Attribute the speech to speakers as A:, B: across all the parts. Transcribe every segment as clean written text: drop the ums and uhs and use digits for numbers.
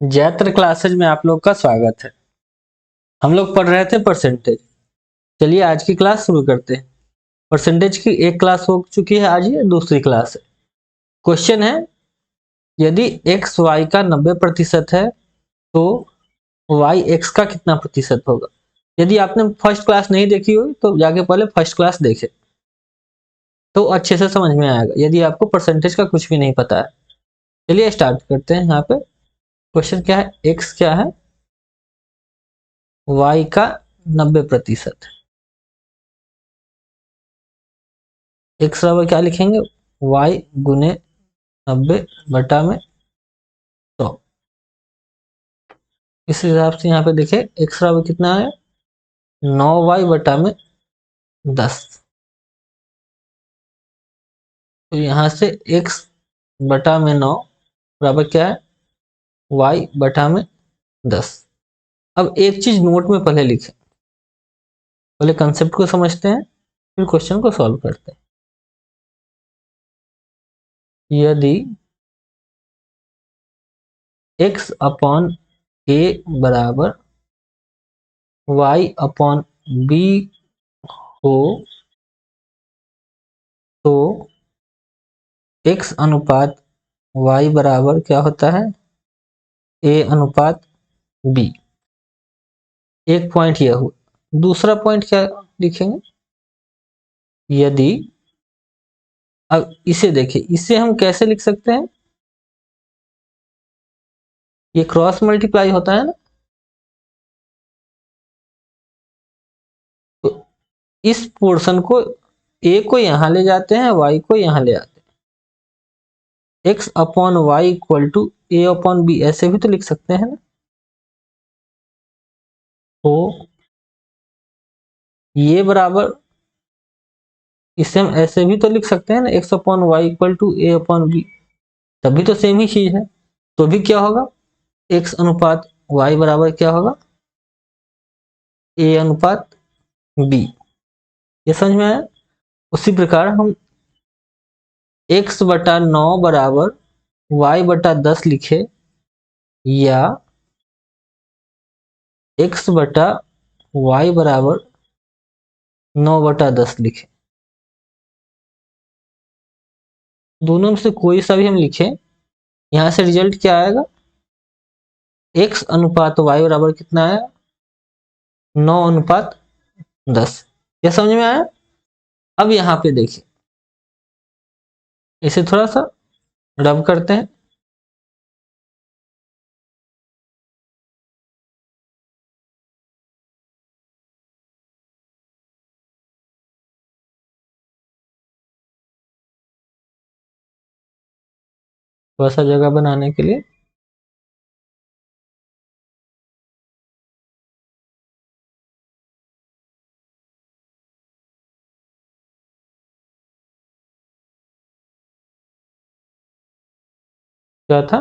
A: Jaitra classes में आप लोग का स्वागत है। हम लोग पढ़ रहे थे परसेंटेज। चलिए आज की क्लास शुरू करते हैं। परसेंटेज की एक क्लास हो चुकी है, आज ये दूसरी क्लास है। क्वेश्चन है, यदि x y का 90% है तो y x का कितना प्रतिशत होगा। यदि आपने फर्स्ट क्लास नहीं देखी हो तो जाके पहले फर्स्ट क्लास देखे तो अच्छे से समझ में आएगा, यदि आपको परसेंटेज का कुछ भी नहीं पता है। चलिए स्टार्ट करते हैं। यहाँ पे क्वेश्चन क्या है, x क्या है, y का 90%। x बराबर क्या लिखेंगे, y गुने 90/100। इस हिसाब से यहाँ पे देखें x बराबर कितना है, 9y/10। तो यहाँ से x/9 बराबर क्या है, y/10। अब एक चीज नोट में पहले लिखें, पहले कंसेप्ट को समझते हैं फिर क्वेश्चन को सॉल्व करते हैं। यदि x/a बराबर y/b हो तो x अनुपात y बराबर क्या होता है, a/b। एक पॉइंट यह हुआ। दूसरा पॉइंट क्या लिखेंगे, यदि, अब इसे देखिए, इसे हम कैसे लिख सकते हैं, ये क्रॉस मल्टीप्लाई होता है ना, तो इस पोर्शन को a को यहां ले जाते हैं, y को यहां ले आते हैं। x/y इक्वल टू a/b ऐसे भी तो लिख सकते हैं ना। तो ये बराबर, इसे हम ऐसे भी तो लिख सकते हैं ना, x/y इक्वल टू a/b, तभी तो सेम ही चीज है। तो भी क्या होगा, x अनुपात y बराबर क्या होगा, a/b। ये समझ में आया। उसी प्रकार हम x/9 बराबर y/10 लिखे, या x/y बराबर 9/10 लिखे। दोनों में से कोई सा भी हम लिखे, यहां से रिजल्ट क्या आएगा, x अनुपात y बराबर कितना है, 9/10। यह समझ में आया। अब यहाँ पे देखिए, इसे थोड़ा सा रब करते हैं। थोड़ा सा जगह बनाने के लिए क्या था,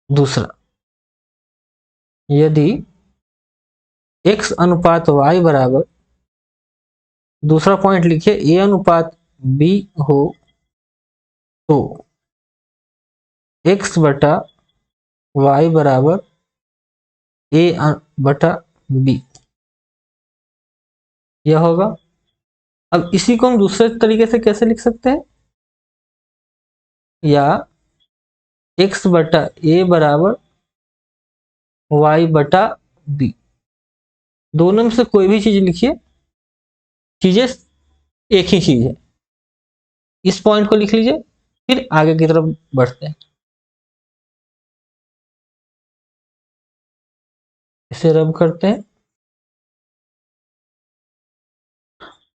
A: दूसरा, यदि x अनुपात y बराबर, दूसरा पॉइंट लिखिए, a अनुपात b हो तो x/y बराबर a/b यह होगा। अब इसी को हम दूसरे तरीके से कैसे लिख सकते हैं, या x/a बराबर y/b। दोनों में से कोई भी चीज लिखिए, चीजें एक ही चीज है। इस पॉइंट को लिख लीजिए, फिर आगे की तरफ बढ़ते हैं। इसे रब करते हैं।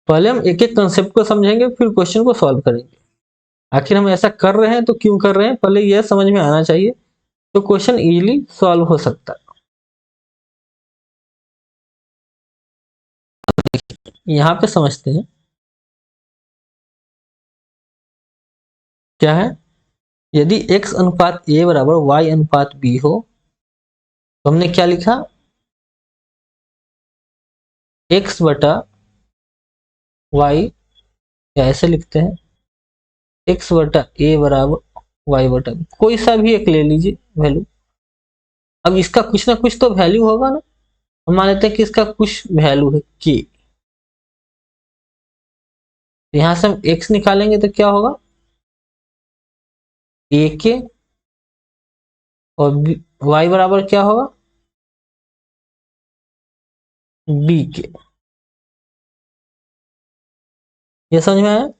A: पहले हम एक एक कंसेप्ट को समझेंगे, फिर क्वेश्चन को सॉल्व करेंगे। आखिर हम ऐसा कर रहे हैं तो क्यों कर रहे हैं, पहले यह समझ में आना चाहिए, तो क्वेश्चन इजीली सॉल्व हो सकता है। यहाँ पे समझते हैं क्या है, यदि x अनुपात a बराबर y अनुपात b हो तो हमने क्या लिखा, x/, वाई, या ऐसे लिखते हैं एक्स बटा ए बराबर वाई बटा बी, कोई सा भी एक ले लीजिए वैल्यू। अब इसका कुछ ना कुछ तो वैल्यू होगा ना, हम मान लेते हैं कि इसका कुछ वैल्यू है के, यहां से हम एक्स निकालेंगे तो क्या होगा, ए के, और वाई बराबर क्या होगा, बी के। ये समझ में आया?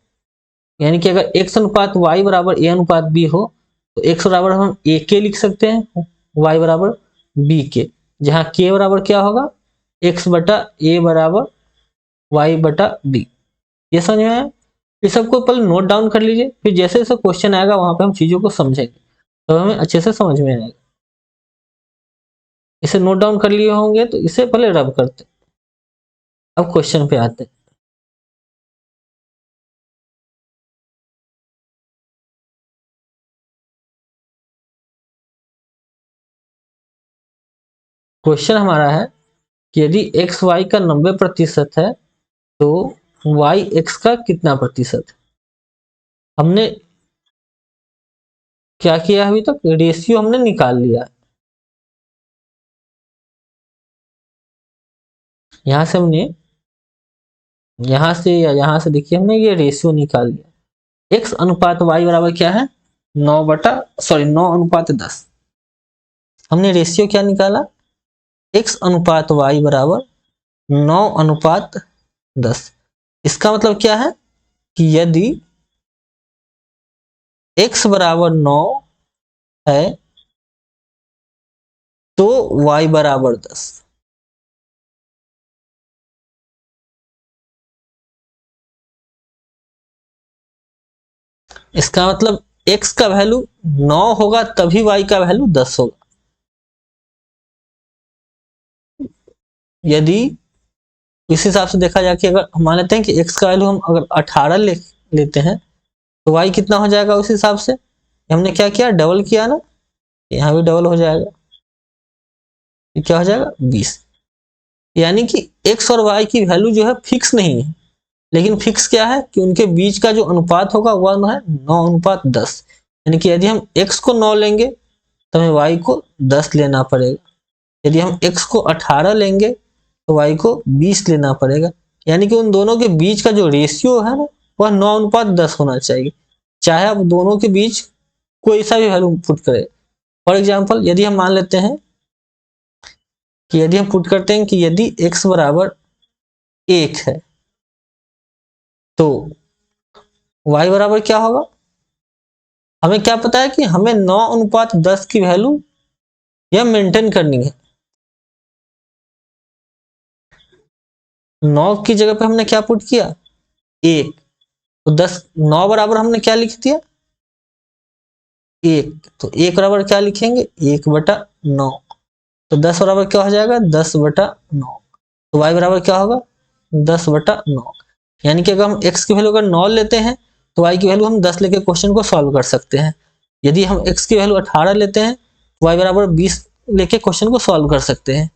A: यानी कि अगर एक्स अनुपात वाई बराबर ए अनुपात बी हो, तो एक्स बराबर हम ए के लिख सकते हैं, वाई बराबर बी के, जहां के बराबर क्या होगा, एक्स बटा ए बराबर वाई बटा बी। ये समझ में आया? इस सबको पहले नोट डाउन कर लीजिए, फिर जैसे जैसे क्वेश्चन आएगा वहां पे हम चीजों को समझेंगे, तो हमें अच्छे से समझ में आएगा। इसे नोट डाउन कर लिए होंगे तो इसे पहले रब करते हैं। अब क्वेश्चन पे आते हैं। क्वेश्चन हमारा है कि यदि एक्स वाई का 90% है तो वाई एक्स का कितना प्रतिशत है। हमने क्या किया अभी तक, रेशियो हमने निकाल लिया। यहां से हमने, यहां से या यहां से देखिए हमने ये रेशियो निकाल लिया। एक्स अनुपात वाई बराबर क्या है, 9 हमने रेशियो क्या निकाला, एक्स अनुपात वाई बराबर 9:10। इसका मतलब क्या है कि यदि x बराबर 9 है तो y बराबर 10। इसका मतलब x का वैल्यू 9 होगा तभी y का वैल्यू 10 होगा। यदि इस हिसाब से देखा जाए कि अगर हम मान लेते हैं कि x का वैल्यू हम अगर 18 लेते हैं तो y कितना हो जाएगा उस हिसाब से, हमने क्या किया, डबल किया ना, यहाँ भी डबल हो जाएगा, ये क्या हो जाएगा 20। यानी कि x और y की वैल्यू जो है फिक्स नहीं है, लेकिन फिक्स क्या है कि उनके बीच का जो अनुपात होगा वह है 9:10। यानी कि यदि हम x को 9 लेंगे तो हमें y को 10 लेना पड़ेगा, यदि हम x को 18 लेंगे तो y को 20 लेना पड़ेगा। यानी कि उन दोनों के बीच का जो रेशियो है ना वह 9:10 होना चाहिए, चाहे आप दोनों के बीच कोई सा भी वैल्यू पुट करें। फॉर एग्जाम्पल यदि हम मान लेते हैं कि यदि हम पुट करते हैं कि यदि x बराबर 1 है तो y बराबर क्या होगा, हमें क्या पता है कि हमें 9:10 की वैल्यू यह मेंटेन करनी है। 9 की जगह पे हमने क्या पुट किया, 1, तो 10, 9 बराबर हमने क्या लिख दिया, 1, तो 1 बराबर क्या लिखेंगे, 1/9, तो 10 बराबर क्या हो जाएगा, 10/9, तो y बराबर क्या होगा, 10/9। यानी कि अगर हम x की वैल्यू अगर 9 लेते हैं तो y की वैल्यू हम 10 लेके क्वेश्चन को सॉल्व कर सकते हैं। यदि हम x की वैल्यू 18 लेते हैं तो y बराबर 20 लेके क्वेश्चन को सॉल्व कर सकते हैं।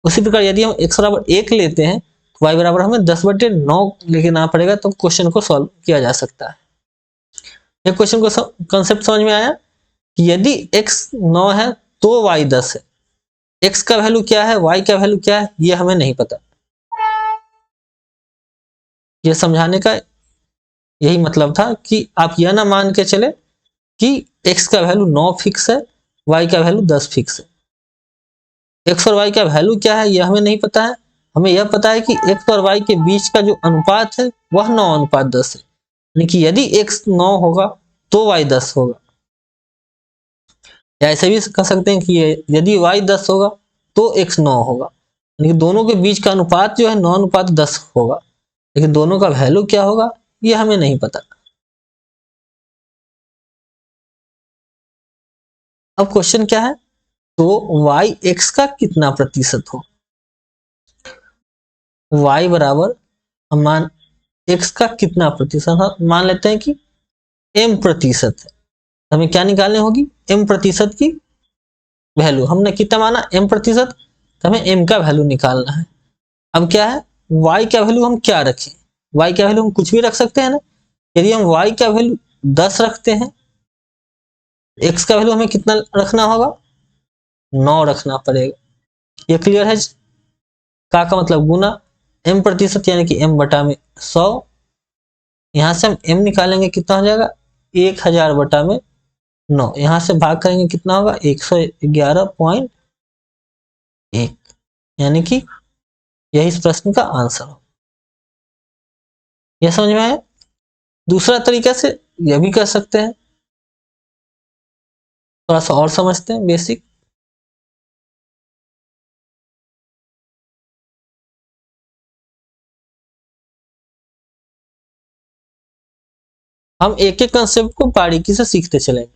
A: उसी प्रकार यदि हम x बराबर 1 लेते हैं तो y बराबर हमें 10/9 लेके आना पड़ेगा, तो क्वेश्चन को सॉल्व किया जा सकता है। ये क्वेश्चन को कंसेप्ट समझ में आया कि यदि x 9 है तो y 10 है, x का वैल्यू क्या है, y का वैल्यू क्या है, ये हमें नहीं पता। ये समझाने का यही मतलब था कि आप यह ना मान के चले कि x का वैल्यू 9 फिक्स है, y का वैल्यू 10 फिक्स है। x और y का वैल्यू क्या है यह हमें नहीं पता है, हमें यह पता है कि x और y के बीच का जो अनुपात है वह 9:10 है। यानी कि यदि x 9 होगा तो y 10 होगा, या ऐसे भी कह सकते हैं कि यदि y 10 होगा तो x 9 होगा। यानी कि दोनों के बीच का अनुपात जो है 9:10 होगा, लेकिन दोनों का वैल्यू क्या होगा यह हमें नहीं पता। अब क्वेश्चन क्या है, तो y x का कितना प्रतिशत हो, y बराबर हम मान x का कितना प्रतिशत है, मान लेते हैं कि m प्रतिशत है, हमें क्या निकालनी होगी, m प्रतिशत की वैल्यू। हमने कितना माना, m प्रतिशत, तो हमें m का वैल्यू निकालना है। अब क्या है, y का वैल्यू हम क्या रखें, y का वैल्यू हम कुछ भी रख सकते हैं ना। यदि हम y का वैल्यू 10 रखते हैं, x का वैल्यू हमें कितना रखना होगा, 9 रखना पड़ेगा। ये क्लियर है। का मतलब गुना m% यानी कि m बटा में 100। यहां से हम m निकालेंगे, कितना हो जाएगा 1000 बटा में 9। यहां से भाग करेंगे, कितना होगा 111.1, यानी कि यही इस प्रश्न का आंसर हो। यह समझ में आया। दूसरा तरीका से यह भी कर सकते हैं, थोड़ा सा और समझते हैं बेसिक। हम एक एक कंसेप्ट को बारीकी से सीखते चलेंगे।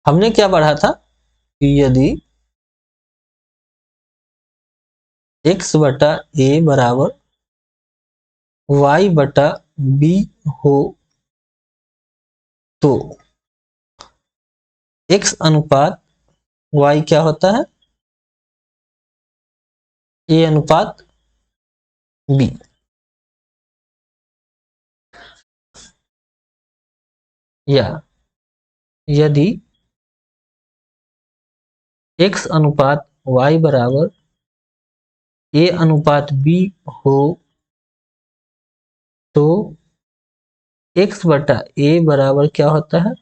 A: हमने क्या पढ़ा था कि यदि x बटा a बराबर y बटा b हो तो x अनुपात y क्या होता है, a अनुपात b। या यदि x अनुपात y बराबर a अनुपात b हो तो x बटा a बराबर क्या होता है,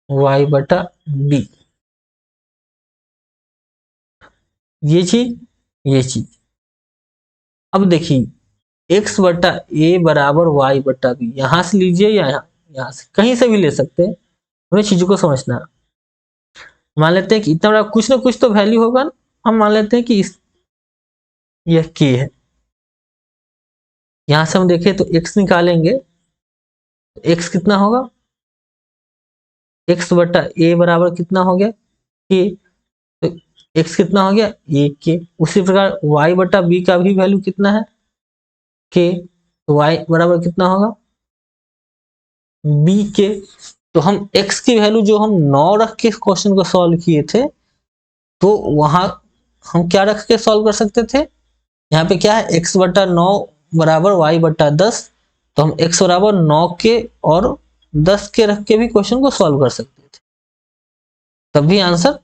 A: y बटा b। ये चीज अब देखिए x बटा a बराबर y बटा b, यहां से लीजिए या यहां से, कहीं से भी ले सकते हैं। हमें चीजों को समझना है। मान लेते हैं कि इतना बड़ा कुछ ना कुछ तो वैल्यू होगा ना। हम मान लेते हैं कि यह k है। यहां से हम देखें तो x निकालेंगे, x कितना होगा, x बटा a बराबर कितना हो गया k, तो x कितना हो गया 1k। उसी प्रकार y बटा b का भी वैल्यू कितना है k, तो y बराबर कितना होगा b k। तो हम x की वैल्यू जो हम 9 रख के इस क्वेश्चन को सॉल्व किए थे, तो वहां हम क्या रख के सॉल्व कर सकते थे, यहाँ पे क्या है x बटा 9 बराबर y बटा 10, तो हम x बराबर 9 के और 10 के रख के भी क्वेश्चन को सॉल्व कर सकते थे, तभी आंसर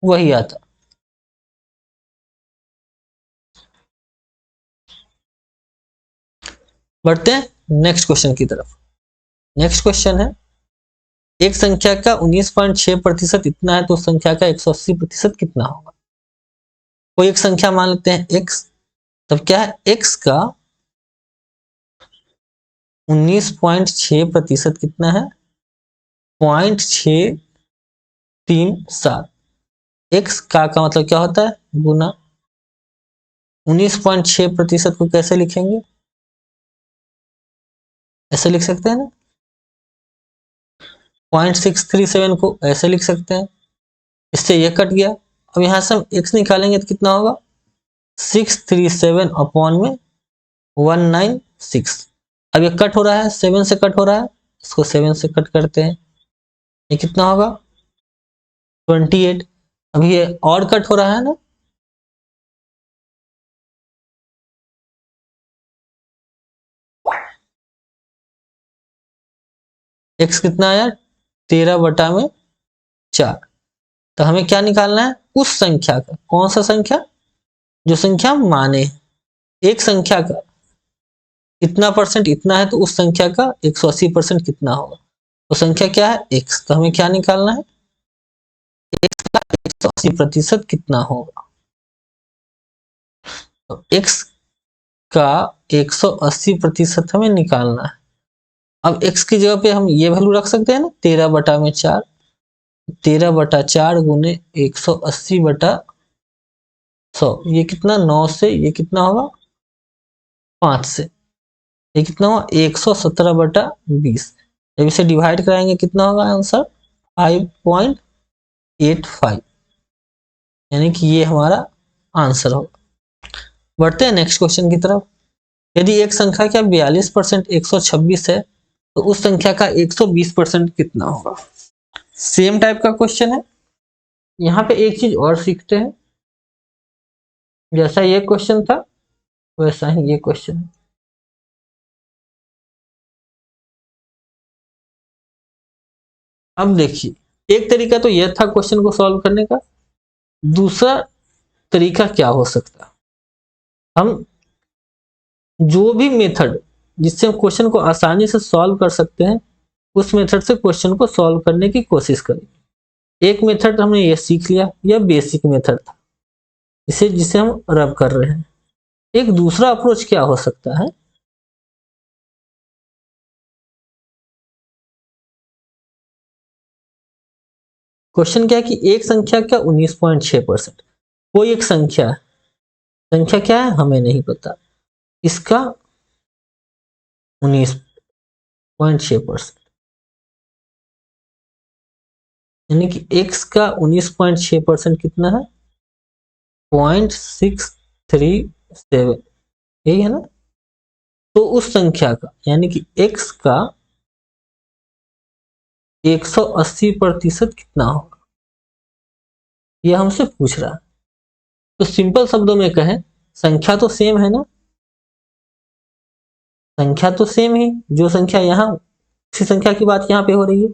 A: वही आता। बढ़ते हैं नेक्स्ट क्वेश्चन की तरफ। नेक्स्ट क्वेश्चन है, एक संख्या का 19.6% इतना है तो उस संख्या का 180% कितना होगा। कोई एक संख्या मान लेते हैं x, तब क्या है x का 19.6% कितना है, 0.637। x का मतलब क्या होता है गुना। 19.6% को कैसे लिखेंगे, ऐसे लिख सकते हैं ना। 0.637 को ऐसे लिख सकते हैं, इससे ये कट गया। अब यहां से हम x निकालेंगे तो कितना होगा 637 अपॉन में 196। अब ये कट हो रहा है, 7 से कट हो रहा है, इसको 7 से कट करते हैं, ये कितना होगा 28। अभी ये और कट हो रहा है ना, x कितना आया 13 बटा में 4। तो हमें क्या निकालना है उस संख्या का, कौन सा संख्या, जो संख्या माने। एक संख्या का इतना परसेंट इतना है तो उस संख्या का 180% कितना होगा। तो संख्या क्या है x, तो हमें क्या निकालना है x का 180% कितना होगा। तो x का 180% हमें निकालना है। अब x की जगह पे हम ये वैल्यू रख सकते हैं ना 13 बटा में 4। 13 बटा 4 गुने 180 बटा 100, ये कितना 9 से, ये कितना होगा 5 से, ये कितना हुआ 117 बटा 20। जब इसे डिवाइड कराएंगे कितना होगा आंसर 5.85, यानी कि ये हमारा आंसर होगा। बढ़ते हैं नेक्स्ट क्वेश्चन की तरफ। यदि एक संख्या का 42% 126 है तो उस संख्या का 120% कितना होगा। सेम टाइप का क्वेश्चन है। यहाँ पे एक चीज और सीखते हैं, जैसा ये क्वेश्चन था वैसा ही ये क्वेश्चन है। अब देखिए, एक तरीका तो यह था क्वेश्चन को सॉल्व करने का, दूसरा तरीका क्या हो सकता है, हम जो भी मेथड जिससे हम क्वेश्चन को आसानी से सॉल्व कर सकते हैं उस मेथड से क्वेश्चन को सॉल्व करने की कोशिश करें। एक मेथड हमने ये सीख लिया, यह बेसिक मेथड था, इसे जिसे हम रब कर रहे हैं। एक दूसरा अप्रोच क्या हो सकता है, क्वेश्चन क्या है कि एक संख्या का 19.6%, कोई एक संख्या है, संख्या क्या है हमें नहीं पता, इसका 19.6%, यानी कि x का 19.6% कितना है, 0.637, यही है ना। तो उस संख्या का यानी कि x का 180% कितना होगा, यह हमसे पूछ रहा है। तो सिंपल शब्दों में कहें, संख्या तो सेम है ना, संख्या तो सेम ही, जो संख्या यहाँ, उसी संख्या की बात यहाँ पे हो रही है।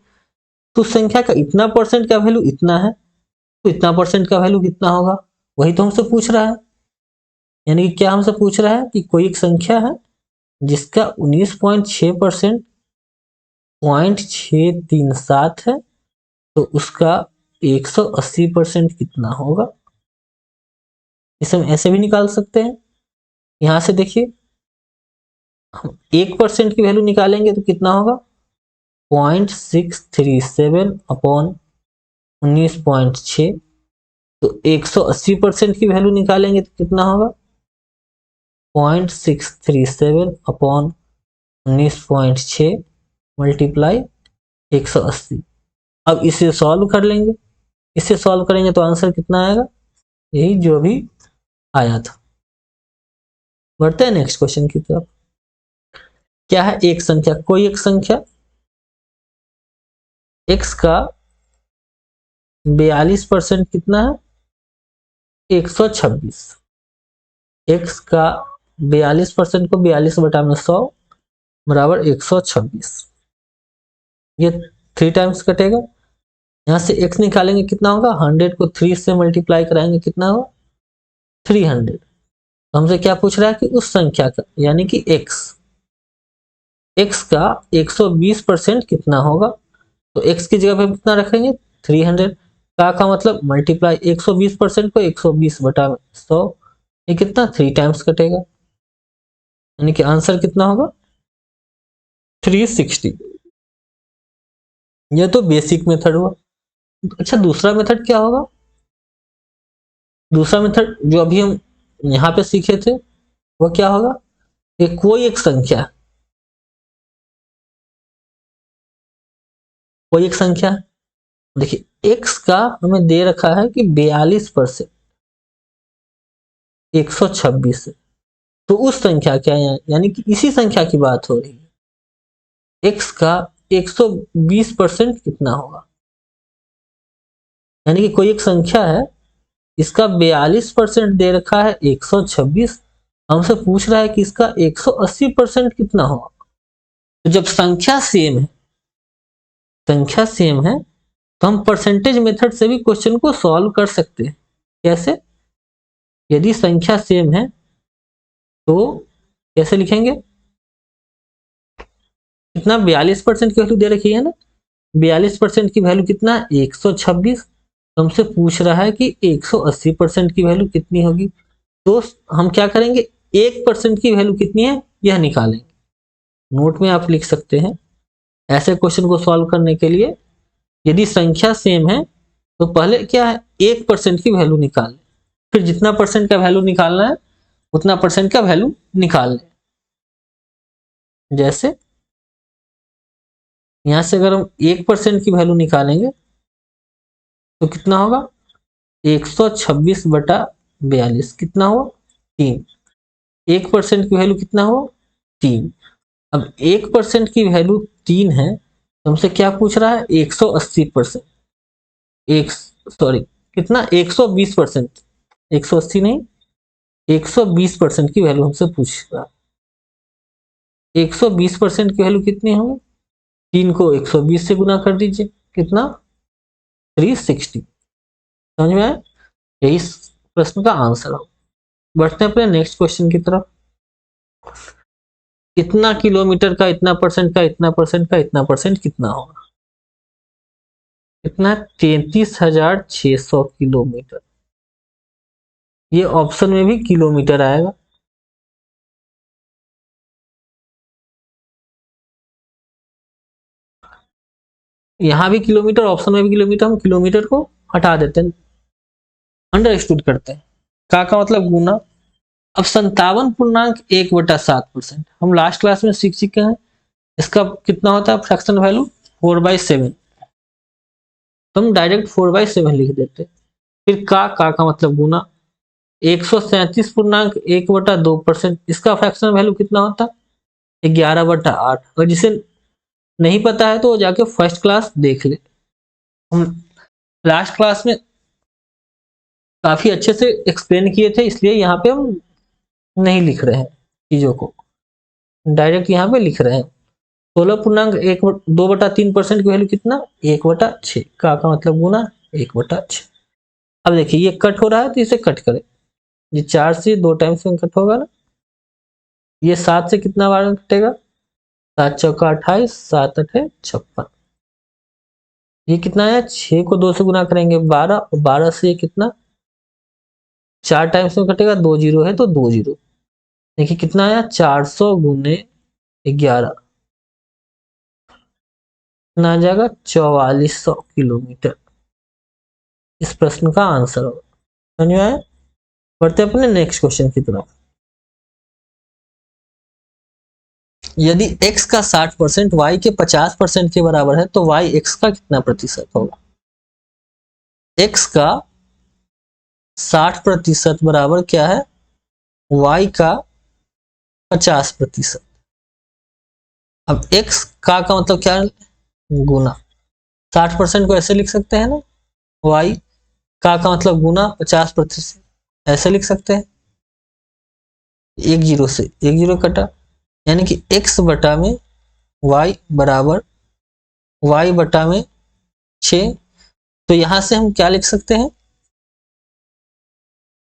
A: तो संख्या का इतना परसेंट का वैल्यू इतना है, तो इतना परसेंट का वैल्यू कितना होगा, वही तो हमसे पूछ रहा है। यानी कि क्या हमसे पूछ रहा है कि कोई एक संख्या है जिसका 19.6% 0.637 है, तो उसका 180% कितना होगा। इसे हम ऐसे भी निकाल सकते हैं, यहां से देखिए, हम 1% की वैल्यू निकालेंगे तो कितना होगा, 0.637 अपॉन 19.6, तो 180% की वैल्यू निकालेंगे तो कितना होगा, 0.637 अपॉन 19.6 मल्टीप्लाई 180। अब इसे सॉल्व कर लेंगे, इसे सॉल्व करेंगे तो आंसर कितना आएगा, यही जो भी आया था। बढ़ते हैं नेक्स्ट क्वेश्चन की तरफ। क्या है, एक संख्या, कोई एक संख्या x का 42% कितना है, 126। x का 42% को 42 बटा में 100 बराबर 126, ये 3 टाइम्स कटेगा। यहां से x निकालेंगे कितना होगा, 100 को 3 से मल्टीप्लाई कराएंगे कितना होगा, 300। तो हमसे क्या पूछ रहा है कि उस संख्या का यानी कि x का 120% कितना होगा। तो x की जगह पे कितना रखेंगे, 300, का मतलब मल्टीप्लाई 120% को 120 बटा 100, ये कितना 3 टाइम्स कटेगा, यानी कि आंसर कितना होगा 360। ये तो बेसिक मेथड हुआ। अच्छा, दूसरा मेथड क्या होगा, दूसरा मेथड जो अभी हम यहाँ पे सीखे थे वो क्या होगा, कि कोई एक संख्या, कोई एक संख्या, देखिए x का हमें दे रखा है कि 42%, 126 है, तो उस संख्या क्या है, यानी कि इसी संख्या की बात हो रही है, x का 120% कितना होगा। यानी कि कोई एक संख्या है, इसका 42% दे रखा है 126, हमसे पूछ रहा है कि इसका 180% कितना होगा। तो जब संख्या सेम है, संख्या सेम है, तो हम परसेंटेज मेथड से भी क्वेश्चन को सॉल्व कर सकते हैं। कैसे, यदि संख्या सेम है तो कैसे लिखेंगे, कितना 42% की वैल्यू दे रखी है ना, 42% की वैल्यू कितना 126, तो हमसे पूछ रहा है कि 180% की वैल्यू कितनी होगी। तो हम क्या करेंगे, 1% की वैल्यू कितनी है यह निकालेंगे। नोट में आप लिख सकते हैं, ऐसे क्वेश्चन को सॉल्व करने के लिए यदि संख्या सेम है तो पहले क्या है, 1% की वैल्यू निकाल लें, फिर जितना परसेंट का वैल्यू निकालना है उतना परसेंट का वैल्यू निकाल लें। जैसे यहां से अगर हम 1% की वैल्यू निकालेंगे तो कितना होगा, 126/42 कितना हुआ, 3। 1% की वैल्यू कितना हुआ, 3। अब 1% की वैल्यू 3 है, तो हमसे क्या पूछ रहा है, 180%, एक सॉरी कितना 120%, 180 नहीं 120% की वैल्यू हमसे पूछ रहा है। 120% की वैल्यू कितनी होगी? 3 को 120 से गुना कर दीजिए, कितना? 360। समझ में आया? यही इस प्रश्न का आंसर हो। बढ़ते हैं अपने नेक्स्ट क्वेश्चन की तरफ। इतना किलोमीटर का इतना परसेंट का इतना परसेंट का इतना परसेंट कितना होगा? कितना? 33,600 किलोमीटर। ये ऑप्शन में भी किलोमीटर आएगा। यहां भी किलोमीटर, ऑप्शन में भी किलोमीटर, हम किलोमीटर को हटा देते हैं, अंडरस्टूड करते हैं। का मतलब गुना। अब 57.1/7%, हम लास्ट क्लास में सीख चुके हैं। इसका कितना होता है फ्रैक्शन वैल्यू? 4/7। तो हम डायरेक्ट 4/7 लिख देते। फिर का मतलब गुना। 137.1/2%, इसका फ्रैक्शन वैल्यू कितना होता? 11/8। और जिसे नहीं पता है तो वो जाके फर्स्ट क्लास देख ले। हम लास्ट क्लास में काफी अच्छे से एक्सप्लेन किए थे, इसलिए यहाँ पे हम नहीं लिख रहे हैं चीजों को, डायरेक्ट यहाँ पे लिख रहे हैं। 16.1 2/3% की वैल्यू कितना? 1/6। का मतलब गुना 1/6। अब देखिए ये कट हो रहा है तो इसे कट करें। ये 4 से 2 टाइम्स में कट होगा ना। ये 7 से कितना बार में कटेगा? 7 चौका 28, 7 8 56। ये कितना है? 6 को 2 से गुना करेंगे 12, और 12 से ये कितना? 4 टाइम्स में कटेगा, 2 जीरो है तो 2 जीरो। देखिए कितना आया? 400 गुने 11, कितना आ जाएगा? 4400 किलोमीटर इस प्रश्न का आंसर होगा। समझ में आया? बढ़ते अपने नेक्स्ट क्वेश्चन की तरफ। यदि x का 60% y के 50% के बराबर है तो y x का कितना प्रतिशत होगा? x का 60% बराबर क्या है? y का 50%। अब x का मतलब क्या है? गुना। 60% को ऐसे लिख सकते हैं ना, y का मतलब गुना 50%, ऐसे लिख सकते हैं। एक जीरो से एक जीरो कटा, यानी कि x बटा में y बराबर y बटा में 6। तो यहां से हम क्या लिख सकते हैं?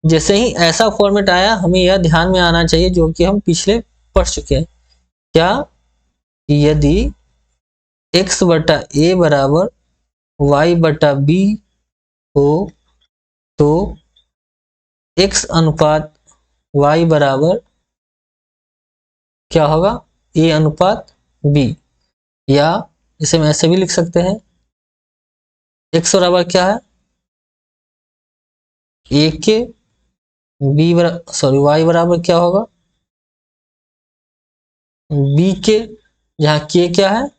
A: जैसे ही ऐसा फॉर्मेट आया हमें यह ध्यान में आना चाहिए जो कि हम पिछले पढ़ चुके हैं। क्या? यदि x बटा a बराबर y बटा b हो तो x अनुपात y बराबर क्या होगा? a अनुपात b। या इसे हम ऐसे भी लिख सकते हैं, x बराबर क्या है? a के b बराबर, सॉरी y बराबर क्या होगा? b के, जहां k क्या है?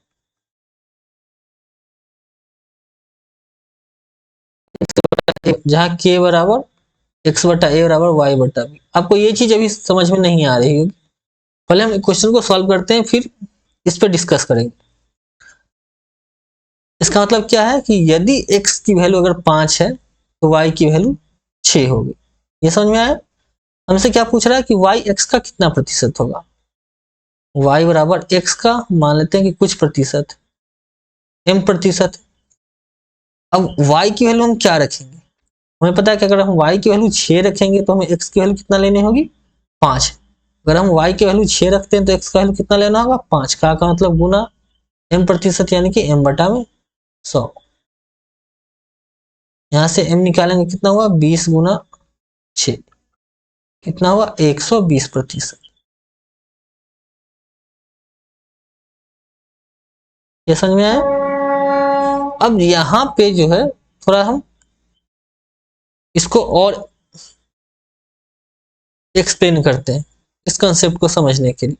A: जहां k बराबर x बटा a बराबर y बटा b। आपको ये चीज अभी समझ में नहीं आ रही होगी। पहले हम क्वेश्चन को सॉल्व करते हैं, फिर इस पर डिस्कस करेंगे। इसका मतलब क्या है कि यदि x की वैल्यू अगर 5 है तो y की वैल्यू 6 होगी। ये समझ में आया? हमसे क्या पूछ रहा है कि y x का कितना प्रतिशत होगा? y बराबर x का मान लेते हैं कि कुछ प्रतिशत, m%। अब y की वैल्यू हम क्या रखेंगे? हमें पता है कि अगर हम y की वैल्यू 6 रखेंगे तो हमें x की वैल्यू कितना लेनी होगी? 5। अगर हम y की वैल्यू 6 रखते हैं तो x का वैल्यू कितना लेना होगा? 5। का मतलब गुना m%, यानी कि m बटा में 100। यहां से m निकालेंगे, कितना हुआ? 20 गुना 6, कितना हुआ? 120%। ये समझ में आया? अब यहां पे जो है थोड़ा हम इसको और एक्सप्लेन करते हैं इस कंसेप्ट को समझने के लिए।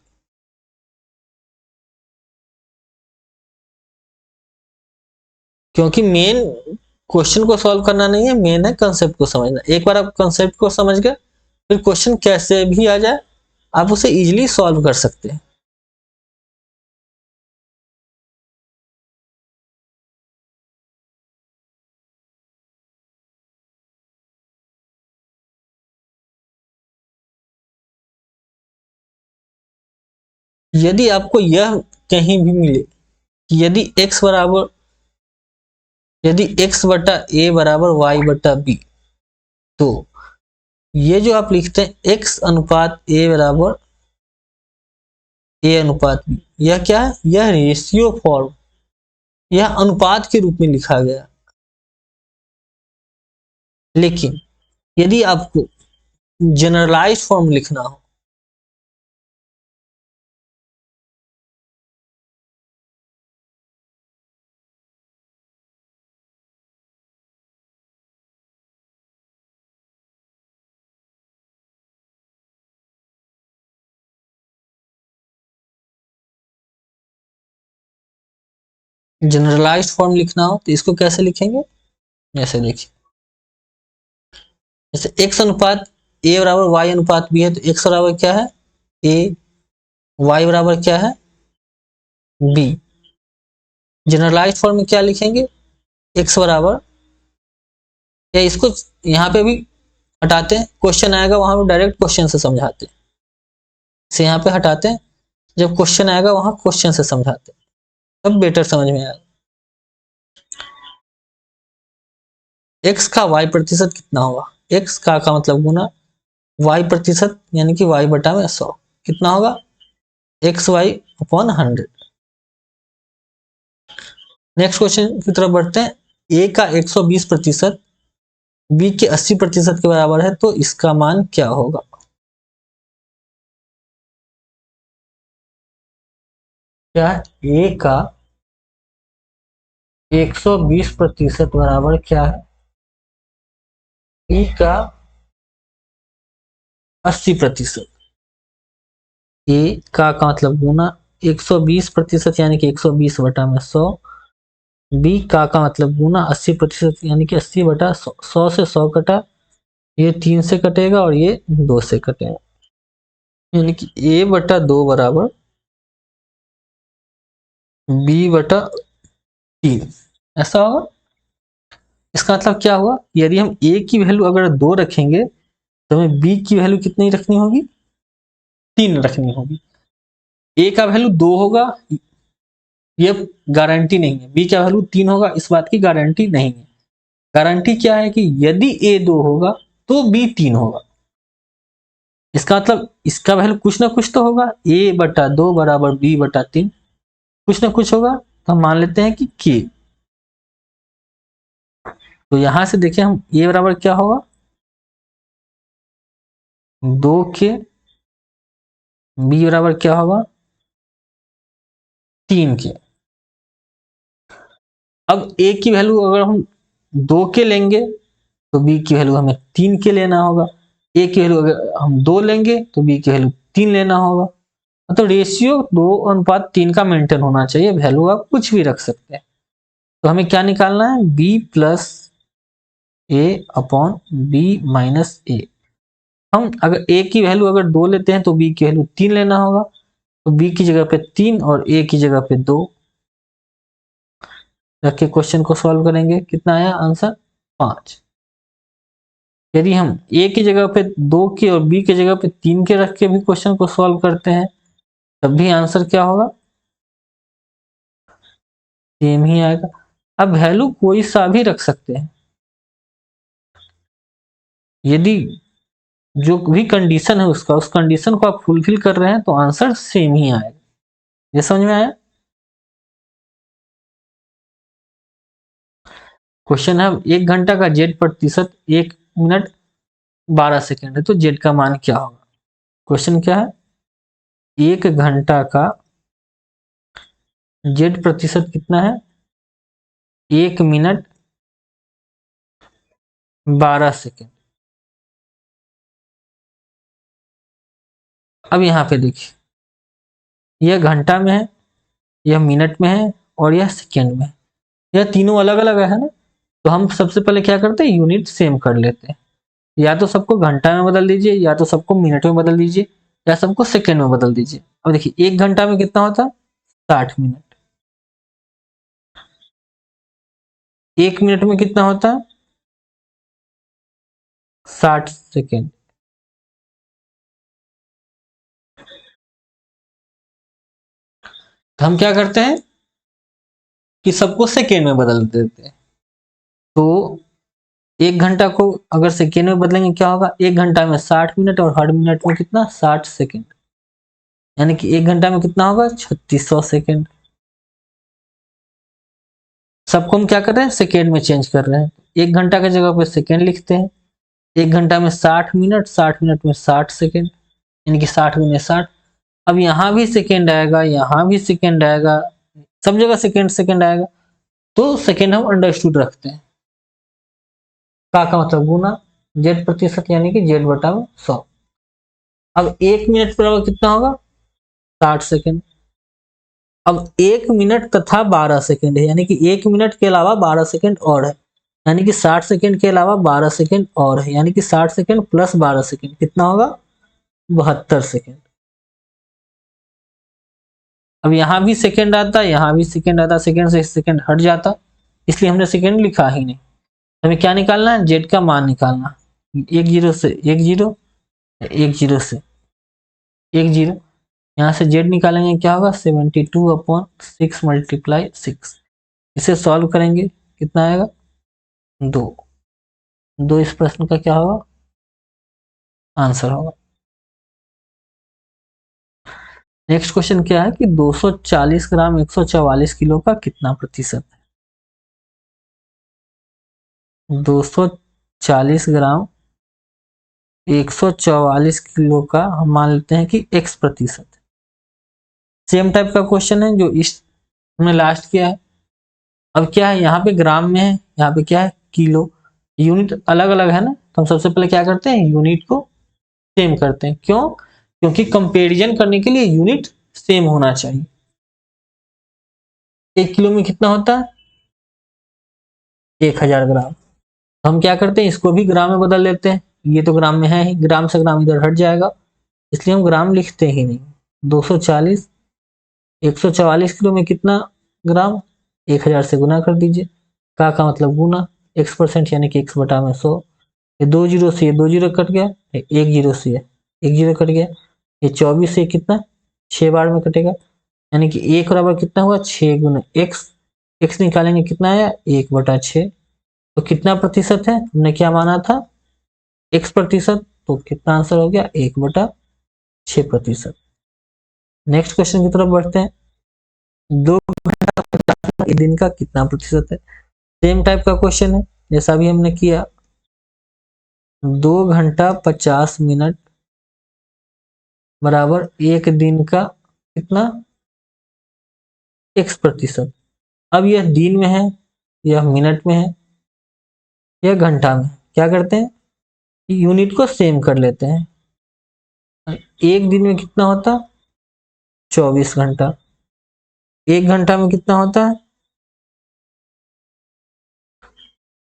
A: क्योंकि मेन क्वेश्चन को सॉल्व करना नहीं है, मेन है कंसेप्ट को समझना। एक बार आप कंसेप्ट को समझ गए, फिर क्वेश्चन कैसे भी आ जाए आप उसे इजीली सॉल्व कर सकते हैं। यदि आपको यह कहीं भी मिले कि यदि x बटा a बराबर y बटा b, तो ये जो आप लिखते हैं x अनुपात a बराबर a अनुपात b, यह क्या है? यह रेशियो फॉर्म, यह अनुपात के रूप में लिखा गया। लेकिन यदि आपको जनरलाइज फॉर्म लिखना हो, जनरलाइज फॉर्म लिखना हो तो इसको कैसे लिखेंगे? ऐसे देखिए, जैसे x अनुपात a बराबर y अनुपात b है, तो x बराबर क्या है? a, y बराबर क्या है? b। जनरलाइज फॉर्म में क्या लिखेंगे? x बराबर, या इसको यहाँ पे भी हटाते हैं, क्वेश्चन आएगा वहां पे डायरेक्ट क्वेश्चन से समझाते हैं, इसे यहाँ पे हटाते हैं, जब क्वेश्चन आएगा वहां क्वेश्चन से समझाते हैं, तब बेटर समझ में आएगा। x का y प्रतिशत कितना होगा? x का मतलब गुना y प्रतिशत, यानी कि y बटा में 100 कितना होगा? X Y upon 100। Next question की तरफ बढ़ते हैं। a का 120 प्रतिशत b के 80 प्रतिशत के बराबर है, तो इसका मान क्या होगा? क्या है? a का 120 प्रतिशत बराबर क्या है? b का 80 प्रतिशत। a का मतलब गुना 120 प्रतिशत, यानी कि 120 बटा में 100, b का मतलब गुना 80 प्रतिशत, यानी कि 80 बटा 100, 100 से 100 कटा, ये 3 से कटेगा और ये 2 से कटेगा, यानी कि a बटा 2 बराबर b बटा 3, ऐसा होगा। इसका मतलब क्या हुआ? यदि हम a की वैल्यू अगर 2 रखेंगे तो हमें b की वैल्यू कितनी रखनी होगी? 3 रखनी होगी। a का वैल्यू 2 होगा, ये गारंटी नहीं है। b का वैल्यू 3 होगा, इस बात की गारंटी नहीं है। गारंटी क्या है कि यदि a 2 होगा तो b 3 होगा। इसका मतलब इसका वैल्यू कुछ ना कुछ तो होगा, a बटा 2 बराबर b बटा 3, कुछ ना कुछ होगा, तो हम मान लेते हैं कि k। तो यहां से देखिए हम a बराबर क्या होगा? 2k, b बराबर क्या होगा? 3k। अब a की वैल्यू अगर हम 2k लेंगे तो b की वैल्यू हमें 3k लेना होगा। a की वैल्यू अगर हम 2 लेंगे तो b की वैल्यू 3 लेना होगा। तो रेशियो 2:3 का मेंटेन होना चाहिए, वैल्यू आप कुछ भी रख सकते हैं। तो हमें क्या निकालना है? b प्लस ए अपॉन बी माइनस ए। हम अगर a की वैल्यू अगर 2 लेते हैं तो b की वैल्यू 3 लेना होगा, तो b की जगह पे 3 और a की जगह पे 2 रख के क्वेश्चन को सॉल्व करेंगे। कितना आया आंसर? 5। यदि हम a की जगह पे 2 के और b की जगह पे 3 के रख के भी क्वेश्चन को सॉल्व करते हैं, तब भी आंसर क्या होगा? सेम ही आएगा। अब वैल्यू कोई सा भी रख सकते हैं, यदि जो भी कंडीशन है उसका, उस कंडीशन को आप फुलफिल कर रहे हैं तो आंसर सेम ही आएगा। ये समझ में आया? क्वेश्चन है 1 घंटा का जेड प्रतिशत 1 मिनट 12 सेकेंड है, तो जेड का मान क्या होगा? क्वेश्चन क्या है? 1 घंटा का जेड प्रतिशत कितना है? 1 मिनट 12 सेकेंड। अब यहाँ पे देखिए, यह घंटा में है, यह मिनट में है और यह सेकेंड में है। यह तीनों अलग अलग है ना, तो हम सबसे पहले क्या करते हैं? यूनिट सेम कर लेते हैं। या तो सबको घंटा में बदल दीजिए, या तो सबको मिनट में बदल दीजिए, या सबको सेकेंड में बदल दीजिए। अब देखिए 1 घंटा में कितना होता है? 60 मिनट। 1 मिनट में कितना होता है? 60 सेकेंड। तो हम क्या करते हैं कि सबको सेकेंड में बदल देते हैं। तो 1 घंटा को अगर सेकेंड में बदलेंगे क्या होगा, 1 घंटा में 60 मिनट और हर मिनट में कितना 60 सेकेंड, यानी कि 1 घंटा में कितना होगा 3600 सेकेंड। सबको हम क्या कर रहे हैं सेकेंड में चेंज कर रहे हैं। 1 घंटा की जगह पे सेकेंड लिखते हैं। 1 घंटा में 60 मिनट, 60 मिनट में 60 सेकेंड, यानी कि 60 × 60। अब यहाँ भी सेकेंड आएगा, यहाँ भी सेकेंड आएगा, सब जगह सेकेंड सेकेंड आएगा, तो सेकेंड हम अंडरस्टूड रखते हैं। का मतलब गुना जेड प्रतिशत, यानी कि जेड बटा 100। अब 1 मिनट बराबर कितना होगा 60 सेकेंड। अब 1 मिनट तथा 12 सेकेंड है, यानी कि 1 मिनट के अलावा 12 सेकेंड और है, यानी कि 60 सेकेंड के अलावा 12 सेकेंड और है, यानी कि 60 सेकेंड प्लस 12 सेकेंड कितना होगा 72 सेकेंड। अब यहां भी सेकेंड आता, यहां भी सेकेंड आता, सेकेंड से सेकेंड हट जाता, इसलिए हमने सेकेंड लिखा ही नहीं। हमें क्या निकालना है, जेड का मान निकालना। 1 0 से 1 0, 1 0 से 1 0, यहाँ से जेड निकालेंगे क्या होगा 72/6 × 6। इसे सॉल्व करेंगे कितना आएगा 2। 2 इस प्रश्न का क्या होगा आंसर होगा। नेक्स्ट क्वेश्चन क्या है कि 240 ग्राम 144 किलो का कितना प्रतिशत है। 240 ग्राम 144 किलो का हम मान लेते हैं कि x प्रतिशत। सेम टाइप का क्वेश्चन है जो इस हमने लास्ट किया है। अब क्या है यहाँ पे ग्राम में है, यहाँ पे क्या है किलो, यूनिट अलग अलग है ना, तो हम सबसे पहले क्या करते हैं यूनिट को सेम करते हैं। क्यों, क्योंकि कंपैरिजन करने के लिए यूनिट सेम होना चाहिए। 1 किलो में कितना होता है 1000 ग्राम। हम क्या करते हैं इसको भी ग्राम में बदल लेते हैं, ये तो ग्राम में है ही, ग्राम से ग्राम इधर हट जाएगा, इसलिए हम ग्राम लिखते ही नहीं। 240 144 किलो में कितना ग्राम 1000 से गुना कर दीजिए। का मतलब गुना x% यानी कि x बटा में 100। ये 2 जीरो से ये 2 जीरो कट गया, 1 जीरो से ये 1 जीरो कट गया, ये 24 से कितना 6 बार में कटेगा, यानी कि 1 बराबर कितना हुआ 6 गुना x। x निकालेंगे कितना आया 1/6। तो कितना प्रतिशत है हमने क्या माना था x प्रतिशत, तो कितना आंसर हो गया 1/6%। नेक्स्ट क्वेश्चन की तरफ बढ़ते हैं। 2 घंटा एक दिन का कितना प्रतिशत है। सेम टाइप का क्वेश्चन है जैसा भी हमने किया। 2 घंटा 50 मिनट बराबर एक दिन का कितना x प्रतिशत। अब यह दिन में है, यह मिनट में है, यह घंटा में। क्या करते हैं यूनिट को सेम कर लेते हैं। एक दिन में कितना होता 24 घंटा, 1 घंटा में कितना होता है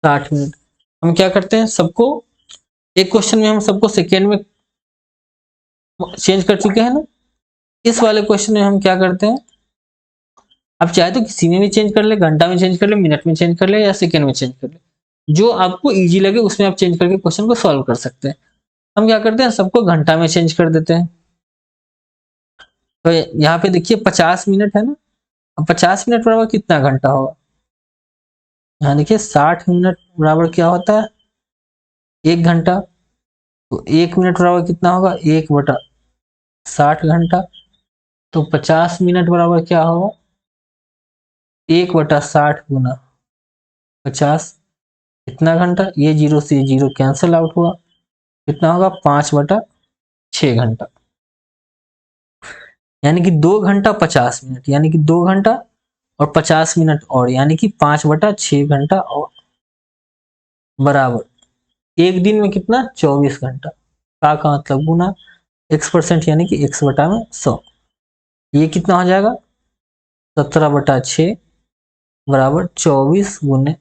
A: 60 मिनट। हम क्या करते हैं सबको, एक क्वेश्चन में हम सबको सेकेंड में चेंज कर चुके हैं ना, इस वाले क्वेश्चन में हम क्या करते हैं, आप चाहे तो किसी में भी चेंज कर ले, घंटा में चेंज कर ले, मिनट में चेंज कर ले, या सेकेंड में चेंज कर ले, जो आपको इजी लगे उसमें आप चेंज करके क्वेश्चन को सॉल्व कर सकते हैं। हम क्या करते हैं सबको घंटा में चेंज कर देते हैं। तो यहाँ पे देखिए 50 मिनट है ना, अब 50 मिनट बराबर कितना घंटा होगा, यहाँ देखिए 60 मिनट बराबर क्या होता है 1 घंटा। तो 1 मिनट बराबर कितना होगा 1/60 घंटा। तो 50 मिनट बराबर क्या होगा 1/60 गुना 50, कितना घंटा, ये जीरो से ये जीरो कैंसिल आउट हुआ, कितना होगा 5/6 घंटा। यानी कि 2 घंटा 50 मिनट, यानी कि 2 घंटा और 50 मिनट और, यानी कि 5/6 घंटा और बराबर एक दिन में कितना 24 घंटा। का मतलब गुना x% यानी कि x बटा में 100। ये कितना हो जाएगा 17/6 बराबर 24 गुने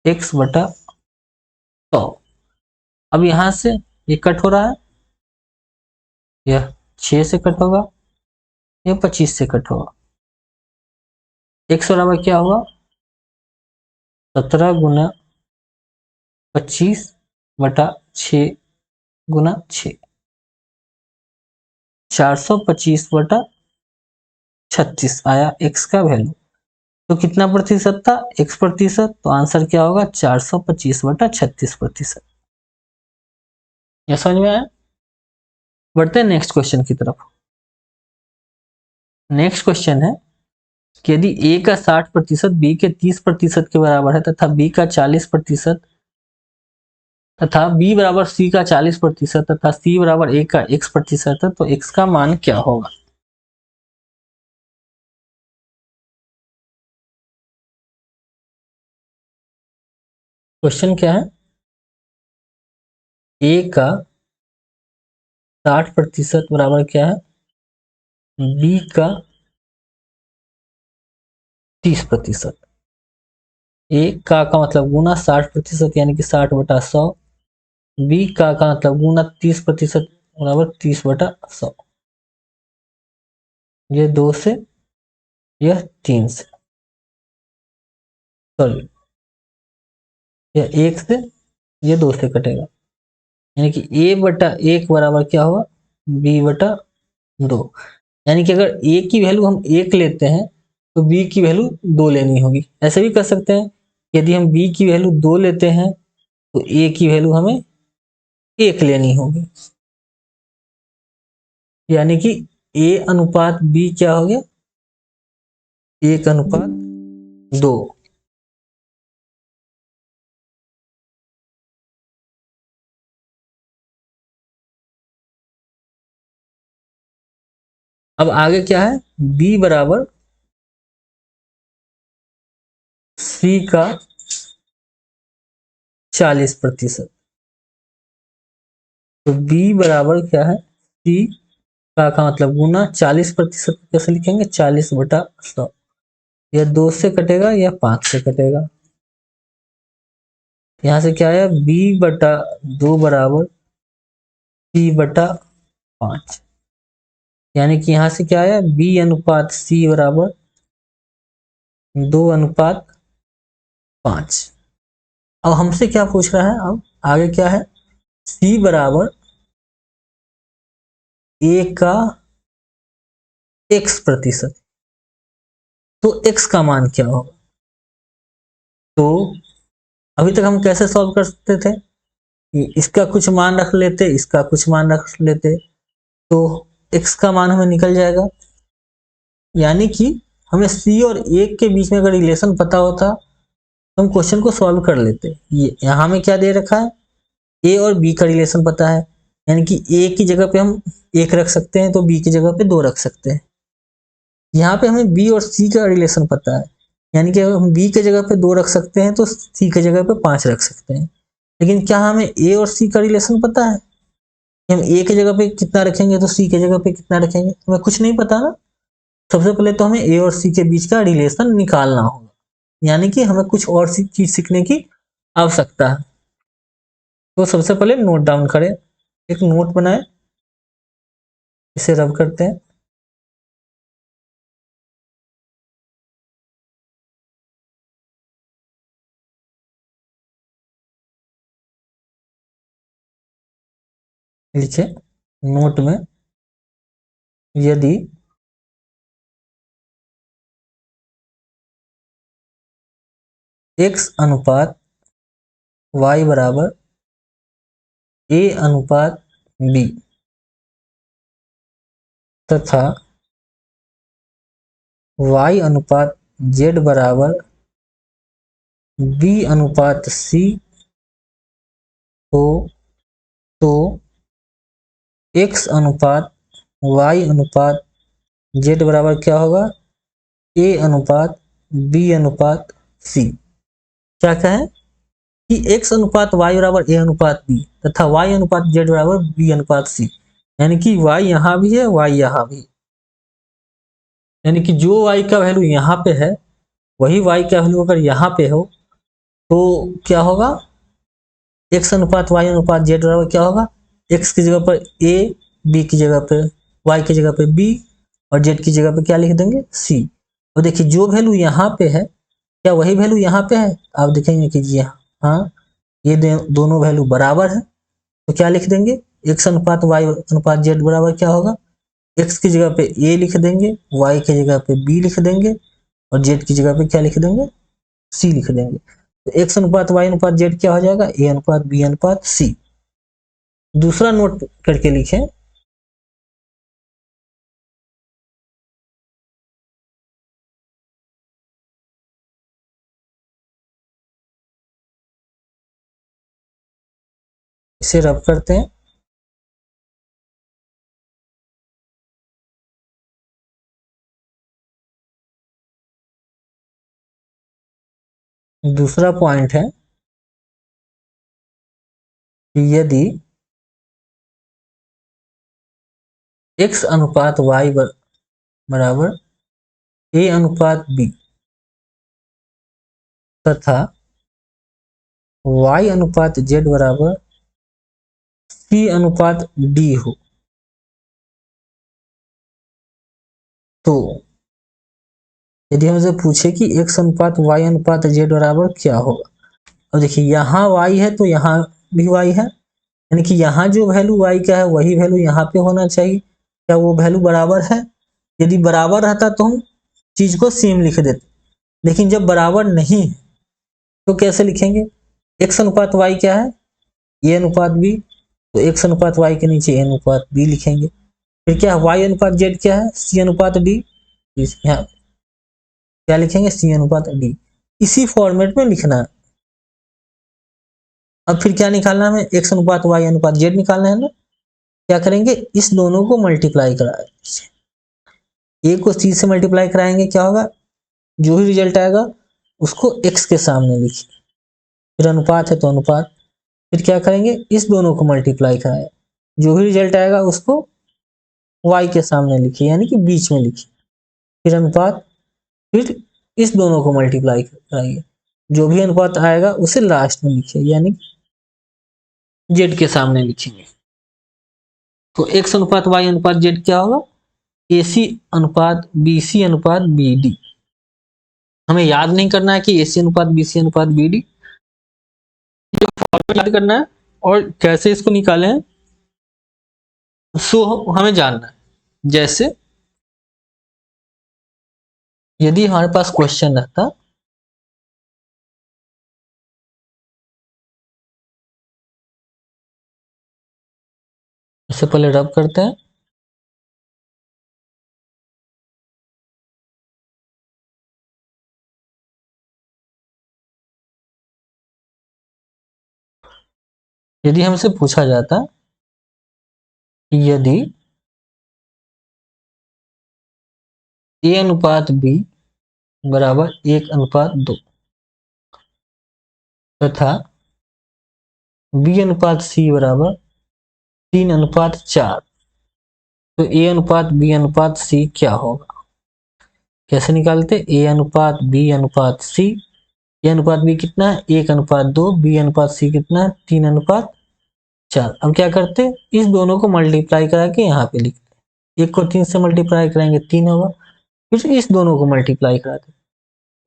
A: x/100। अब यहां से ये कट हो रहा है, यह 6 से कट होगा, यह 25 से कट होगा। x बराबर क्या होगा 17 गुना 25/6 गुना 6, 425/6 36 आया x का वैल्यू। तो कितना प्रतिशत था? x प्रतिशत। तो आंसर क्या होगा? 425/36%। यह समझ में आया? बढ़ते हैं नेक्स्ट क्वेश्चन की तरफ। नेक्स्ट क्वेश्चन है कि यदि a का 60% b के 30% के बराबर है तथा b का 40% तथा b बराबर c का 40% तथा c बराबर a का x% है, तो x का मान क्या होगा? क्वेश्चन क्या है? a का 60% बराबर क्या है? b का 30%। a का मतलब गुना 60% यानी कि 60/100। b का मतलब गुना 30% बराबर 30/100। ये 2 से, यह 3 से, सॉरी यह 1 से, ये 2 से कटेगा। यानी कि a/1 बराबर क्या होगा? b/2। यानी कि अगर a की वैल्यू हम 1 लेते हैं तो b की वैल्यू 2 लेनी होगी। ऐसे भी कर सकते हैं, यदि हम b की वैल्यू 2 लेते हैं तो a की वैल्यू हमें 1 लेनी होगी। यानी कि a/b क्या हो गया? 1/2। अब आगे क्या है? b बराबर c का 40%। तो b बराबर क्या है? c का मतलब गुना 40%। कैसे लिखेंगे? 40/100। यह 2 से कटेगा, यह 5 से कटेगा। यहां से क्या आया? b/2 बराबर c/5। यानी कि यहां से क्या आया? b/c बराबर 2/5। अब हमसे क्या पूछ रहा है? अब आगे क्या है? c बराबर a का x%। तो x का मान क्या होगा? तो अभी तक हम कैसे सॉल्व कर सकते थे कि इसका कुछ मान रख लेते, इसका कुछ मान रख लेते, तो x का मान हमें निकल जाएगा। यानी कि हमें c और a के बीच में अगर रिलेशन पता होता तो हम क्वेश्चन को सॉल्व कर लेते। ये यहाँ में क्या दे रखा है? a और b का रिलेशन पता है, यानी कि a की जगह पे हम 1 रख सकते हैं तो b की जगह पे 2 रख सकते हैं। यहाँ पे हमें b और c का रिलेशन पता है, यानी कि अगर हम b की जगह पे 2 रख सकते हैं तो c की जगह पे 5 रख सकते हैं। लेकिन क्या हमें a और c का रिलेशन पता है कि हम a की जगह पे कितना रखेंगे तो c की जगह पे कितना रखेंगे? हमें कुछ नहीं पता ना। सबसे पहले तो हमें a और c के बीच का रिलेशन निकालना होगा, यानी कि हमें कुछ और चीज सीखने की आवश्यकता है। तो सबसे पहले नोट डाउन करें, एक नोट बनाए, इसे रब करते हैं। लिखे नोट में, यदि x/y बराबर a/b तथा y/z बराबर b/c हो, तो x/y/z बराबर क्या होगा? a/b/c। क्या कहें कि x/y बराबर a/b तथा y/z बराबर b/c। यानी कि y यहाँ भी है, y यहाँ भी। यानी कि जो y का वैल्यू यहाँ पे है वही y का वैल्यू अगर यहाँ पे हो तो क्या होगा? x/y/z बराबर क्या होगा? x की जगह पर a, b की जगह पर, y की जगह पे b और z की जगह पे क्या लिख देंगे? c। और देखिए जो वैल्यू यहाँ पे है क्या वही वैल्यू यहाँ पे है? आप देखेंगे कि जी हाँ, ये दोनों वैल्यू बराबर है। तो क्या लिख देंगे? x/y/z बराबर क्या होगा? x की जगह पे a लिख देंगे, y की जगह पे b लिख देंगे और z की जगह पे क्या लिख देंगे, c लिख देंगे। तो x अनुपात y अनुपात z क्या हो जाएगा, a अनुपात b अनुपात c। दूसरा नोट करके लिखें, इसे रब करते हैं। दूसरा पॉइंट है कि यदि x अनुपात y बराबर a अनुपात b तथा y अनुपात z बराबर c अनुपात d हो, तो यदि हमसे पूछे कि x अनुपात y अनुपात z बराबर क्या होगा, और देखिए यहाँ y है तो यहाँ भी y है, यानी कि यहाँ जो वैल्यू y का है वही वैल्यू यहाँ पे होना चाहिए। क्या वो वैल्यू बराबर है? यदि बराबर रहता तो हम चीज को सेम लिख देते, लेकिन जब बराबर नहीं है तो कैसे लिखेंगे? x अनुपात y क्या है, a अनुपात b, तो x अनुपात y के नीचे a अनुपात b लिखेंगे। फिर क्या y अनुपात z क्या है, c अनुपात d, यहाँ क्या लिखेंगे, c अनुपात d। इसी फॉर्मेट में लिखना है। अब फिर क्या निकालना है हमें, x अनुपात y अनुपात z निकालना है ना। क्या करेंगे, इस दोनों को मल्टीप्लाई कराएंगे, a को c से मल्टीप्लाई कराएंगे, क्या होगा, जो भी रिजल्ट आएगा उसको x के सामने लिखिए, फिर अनुपात है तो अनुपात, फिर क्या करेंगे, इस दोनों को मल्टीप्लाई कराए, जो भी रिजल्ट आएगा उसको y के सामने लिखिए, यानी कि बीच में लिखिए, फिर अनुपात, फिर इस दोनों को मल्टीप्लाई कराइए, जो भी अनुपात आएगा उसे लास्ट में लिखिए, यानी z के सामने लिखेंगे। तो x अनुपात y अनुपात z क्या होगा, AC अनुपात BC अनुपात BD। हमें याद नहीं करना है कि AC अनुपात BC अनुपात BD, याद करना है और कैसे इसको निकाले हैं सो हमें जानना है। जैसे यदि हमारे पास क्वेश्चन रहता, इससे पहले रब करते हैं, यदि हमसे पूछा जाता यदि a अनुपात b बराबर 1 अनुपात 2 तथा b अनुपात c बराबर 3 अनुपात 4, तो a अनुपात b अनुपात c क्या होगा? कैसे निकालते, a अनुपात b अनुपात c, a अनुपात b कितना है, 1 अनुपात 2, b अनुपात c कितना है, 3 अनुपात 4। अब क्या करते, इस दोनों को मल्टीप्लाई करा के यहाँ पे लिखते, 1 को 3 से मल्टीप्लाई कराएंगे 3 होगा, फिर इस दोनों को मल्टीप्लाई कराते,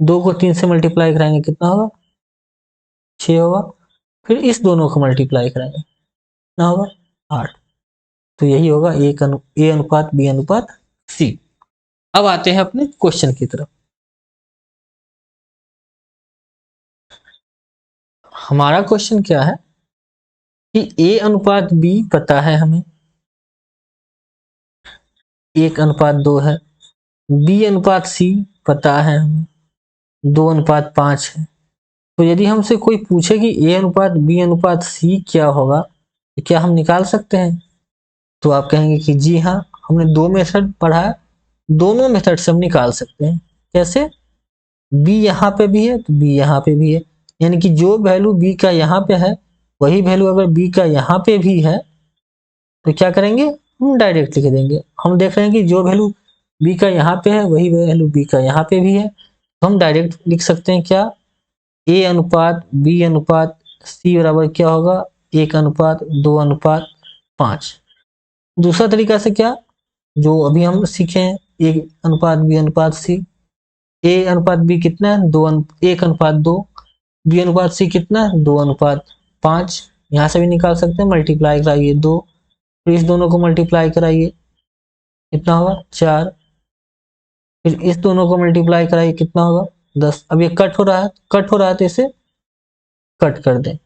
A: 2 को 3 से मल्टीप्लाई कराएंगे कितना होगा, 6 होगा, फिर इस दोनों को मल्टीप्लाई कराएंगे कितना होगा, 8। तो यही होगा a अनुपात b अनुपात c। अब आते हैं अपने क्वेश्चन की तरफ। हमारा क्वेश्चन क्या है कि a अनुपात b पता है हमें, 1 अनुपात 2 है, b अनुपात c पता है हमें, 2 अनुपात 5 है। तो यदि हमसे कोई पूछे कि a अनुपात b अनुपात c क्या होगा, तो क्या हम निकाल सकते हैं? तो आप कहेंगे कि जी हाँ, हमने 2 मेथड पढ़ा है, दोनों मेथड से हम निकाल सकते हैं। कैसे, b यहाँ पे भी है तो b यहाँ पे भी है, यानी कि जो वैल्यू b का यहाँ पे है वही वैल्यू अगर b का यहाँ पे भी है तो क्या करेंगे, हम डायरेक्ट लिख देंगे। हम देख रहे हैं कि जो वैल्यू b का यहाँ पे है वही वैल्यू b का यहाँ पे भी है, तो हम डायरेक्ट लिख सकते हैं क्या, a अनुपात b अनुपात c बराबर क्या होगा, 1 अनुपात 2 अनुपात 5। दूसरा तरीका से क्या, जो अभी हम सीखे हैं, 1 अनुपात b अनुपात c, a अनुपात b कितना है, 1 अनुपात 2, b अनुपात c कितना है, 2 अनुपात 5। यहाँ से भी निकाल सकते हैं, मल्टीप्लाई कराइए 2, फिर इस दोनों को मल्टीप्लाई कराइए कितना होगा 4, फिर इस दोनों को मल्टीप्लाई कराइए कितना होगा 10। अब ये कट हो रहा है, कट हो रहा है तो इसे कट कर दें,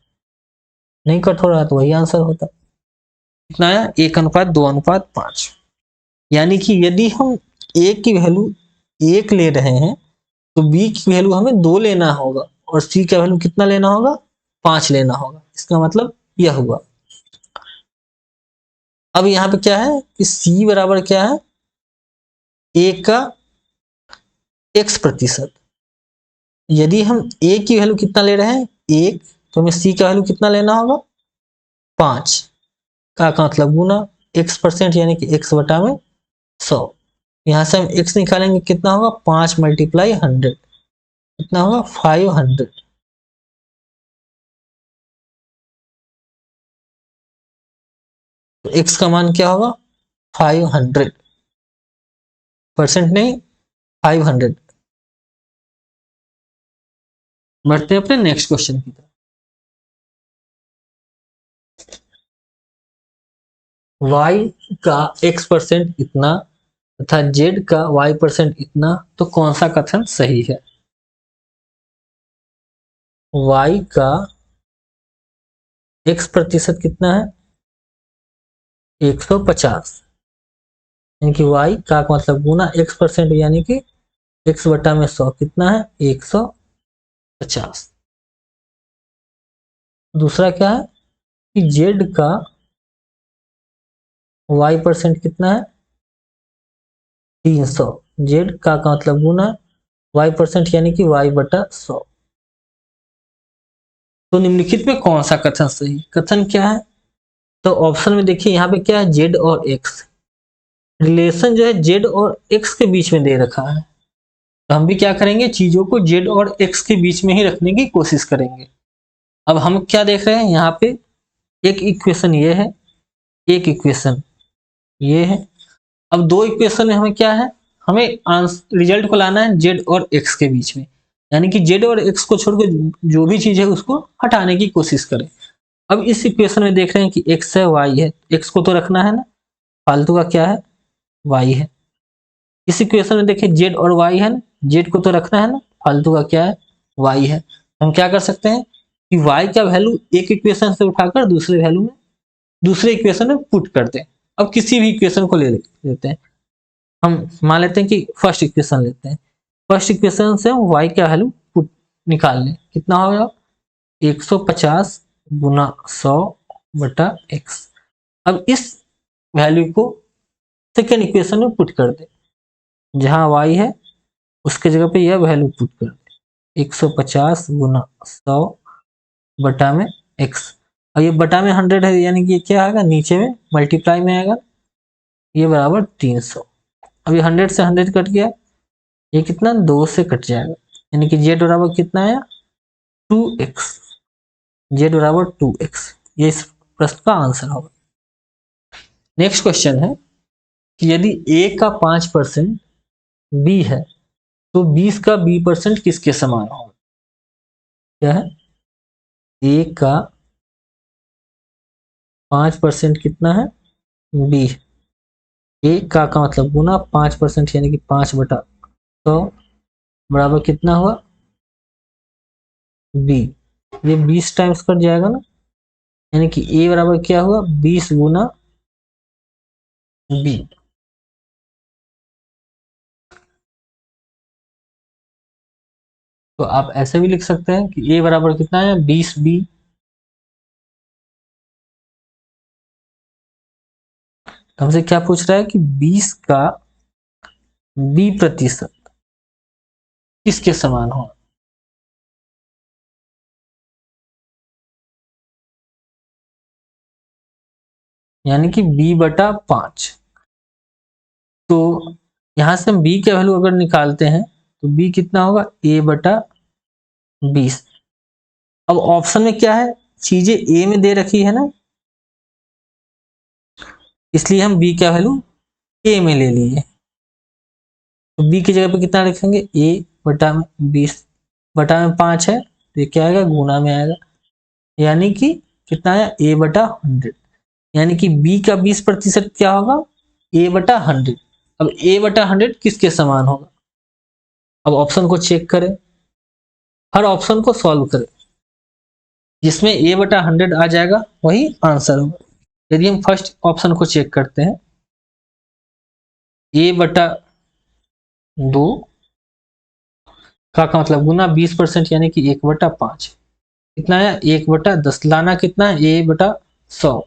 A: नहीं कट हो रहा है तो वही आंसर होता। कितना आया 1:2:5। यानी कि यदि हम ए की वैल्यू 1 ले रहे हैं तो बी की वैल्यू हमें 2 लेना होगा और सी का वैल्यू कितना लेना होगा 5 लेना होगा। इसका मतलब यह हुआ। अब यहाँ पे क्या है कि सी बराबर क्या है ए का x%। यदि हम ए की वैल्यू कितना ले रहे हैं 1, तो हमें सी का वैल्यू कितना लेना होगा 5 का मतलब गुना x% यानी कि x/100। यहाँ से हम x निकालेंगे कितना होगा 5 × 100 कितना होगा 500। तो x का मान क्या होगा 500, परसेंट नहीं 500। बढ़ते हैं अपने नेक्स्ट क्वेश्चन की तरफ। y का x% इतना तथा z का y% इतना, तो कौन सा कथन सही है। y का x% कितना है 150, यानी कि y का मतलब गुना x% यानी कि x/100 कितना है 150। दूसरा क्या है कि z का y% कितना है 300, z का मतलब गुना y% यानी कि y/100। तो निम्नलिखित में कौन सा कथन सही, कथन क्या है। तो ऑप्शन में देखिए यहाँ पे क्या है z और x, रिलेशन जो है z और x के बीच में दे रखा है। तो हम भी क्या करेंगे चीजों को z और x के बीच में ही रखने की कोशिश करेंगे। अब हम क्या देख रहे हैं यहाँ पे एक इक्वेशन ये है, एक इक्वेशन ये है। अब दो इक्वेशन में हमें क्या है, हमें रिजल्ट को लाना है z और x के बीच में, यानी कि z और x को छोड़कर जो भी चीज है उसको हटाने की कोशिश करें। अब इस इक्वेशन में देख रहे हैं कि x है y है, x को तो रखना है ना, फालतू का क्या है y है। इस इक्वेशन में देखिए z और y है ना, z को तो रखना है ना, फालतू का क्या है y है। हम क्या कर सकते हैं कि y का वैल्यू एक इक्वेशन से उठाकर दूसरे इक्वेशन में पुट कर दें। अब किसी भी इक्वेशन को ले लेते हैं, हम मान लेते हैं कि फर्स्ट इक्वेशन लेते हैं। फर्स्ट इक्वेशन से हम y का वैल्यू पुट निकाल लें, कितना होगा 150 × 100/x। अब इस वैल्यू को सेकेंड इक्वेशन में पुट कर दे, जहां y है उसके जगह पे यह वैल्यू पुट कर दे 150 × 100/x। अब ये बटा में 100 है, यानी कि ये क्या आएगा नीचे में मल्टीप्लाई में आएगा, ये बराबर 300। अब ये 100 से 100 कट गया, ये कितना 2 से कट जाएगा, यानी कि z बराबर कितना आया 2x, z बराबर 2x। ये इस प्रश्न का आंसर होगा। नेक्स्ट क्वेश्चन है कि यदि a का 5% b है तो 20 का b% किसके समान होगा। क्या है a का 5% कितना है b, a का मतलब गुना 5% यानी कि 5/100 बराबर कितना हुआ b। ये 20 टाइम्स कट जाएगा ना, यानी कि a बराबर क्या हुआ 20 × b। तो आप ऐसे भी लिख सकते हैं कि a बराबर कितना है 20b। हमसे क्या पूछ रहा है कि 20 का b% किसके समान हो, यानी कि b/5। तो यहां से हम b का वैल्यू अगर निकालते हैं तो b कितना होगा a/20। अब ऑप्शन में क्या है चीजें a में दे रखी है ना, इसलिए हम b का वैल्यू a में ले लिए। तो b की जगह पे कितना लिखेंगे a/20, बटा में 5 है तो ये क्या आएगा गुना में आएगा, यानी कि कितना है a/100। यानी कि b का 20% क्या होगा a/100। अब a बटा 100 किसके समान होगा? अब ऑप्शन को चेक करें, हर ऑप्शन को सॉल्व करें, जिसमें a बटा 100 आ जाएगा वही आंसर होगा। यदि हम फर्स्ट ऑप्शन को चेक करते हैं, a बटा 2 का मतलब गुना 20% यानी कि 1/5 कितना आया? 1/10 लाना कितना है? a बटा 100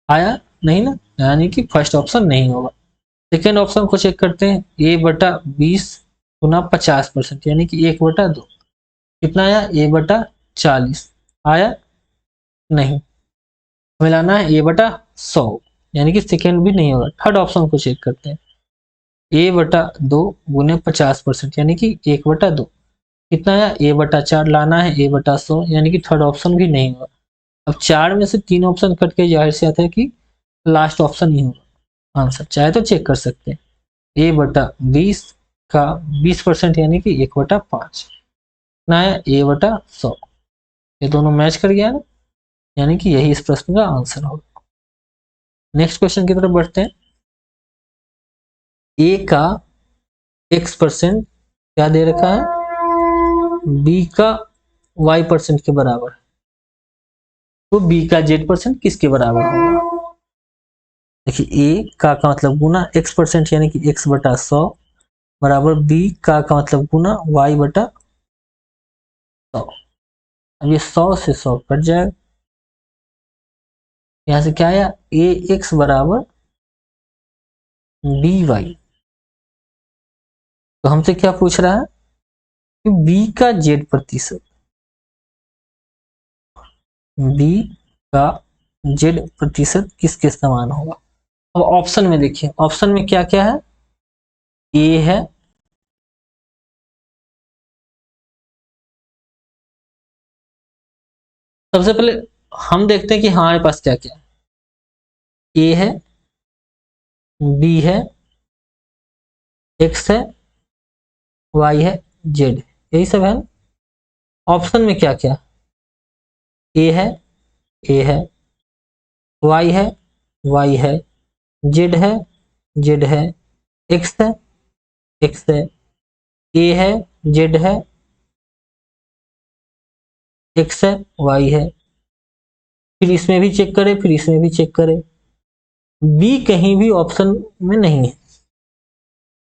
A: आया नहीं ना, यानी कि फर्स्ट ऑप्शन नहीं होगा। सेकेंड ऑप्शन को चेक करते हैं, a बटा 20 गुना 50% यानी कि 1/2 कितना आया? a बटा 40 आया नहीं, हमें लाना है a बटा 100 यानी कि सेकेंड भी नहीं होगा। थर्ड ऑप्शन को चेक करते हैं, a बटा 2 गुने 50% यानी कि 1/2 कितना आया? a बटा 4 लाना है a बटा 100 यानी कि थर्ड ऑप्शन भी नहीं होगा। अब 4 में से 3 ऑप्शन कट के जाहिर से आता है कि लास्ट ऑप्शन ही होगा आंसर, चाहे तो चेक कर सकते हैं। a बटा 20 का 20% यानी कि 1/5 कितना आया? a बटा 100, ये दोनों मैच कर गया ना, यानी कि यही इस प्रश्न का आंसर होगा। नेक्स्ट क्वेश्चन की तरफ बढ़ते हैं। a का x% क्या दे रखा है? b का y% के बराबर, तो b का z% किसके बराबर होगा? देखिए a का मतलब गुना x% यानी कि x बटा 100 बराबर b का मतलब गुना y बटा 100। अब ये 100 से 100 कट जाएगा, यहां से क्या आया? a x बराबर dy। तो हमसे क्या पूछ रहा है कि b का z%, b का z% किसके समान होगा? अब ऑप्शन में देखिए, ऑप्शन में क्या क्या है? a है, सबसे पहले हम देखते हैं कि हमारे पास क्या क्या है। a है, b है, x है, y है, z, यही सब है ना। ऑप्शन में क्या क्या? a है, a है, y है, y है, z है, z है, x है, x है, a है, z है, x है, y है। फिर इसमें भी चेक करें, फिर इसमें भी चेक करें, b कहीं भी ऑप्शन में नहीं है,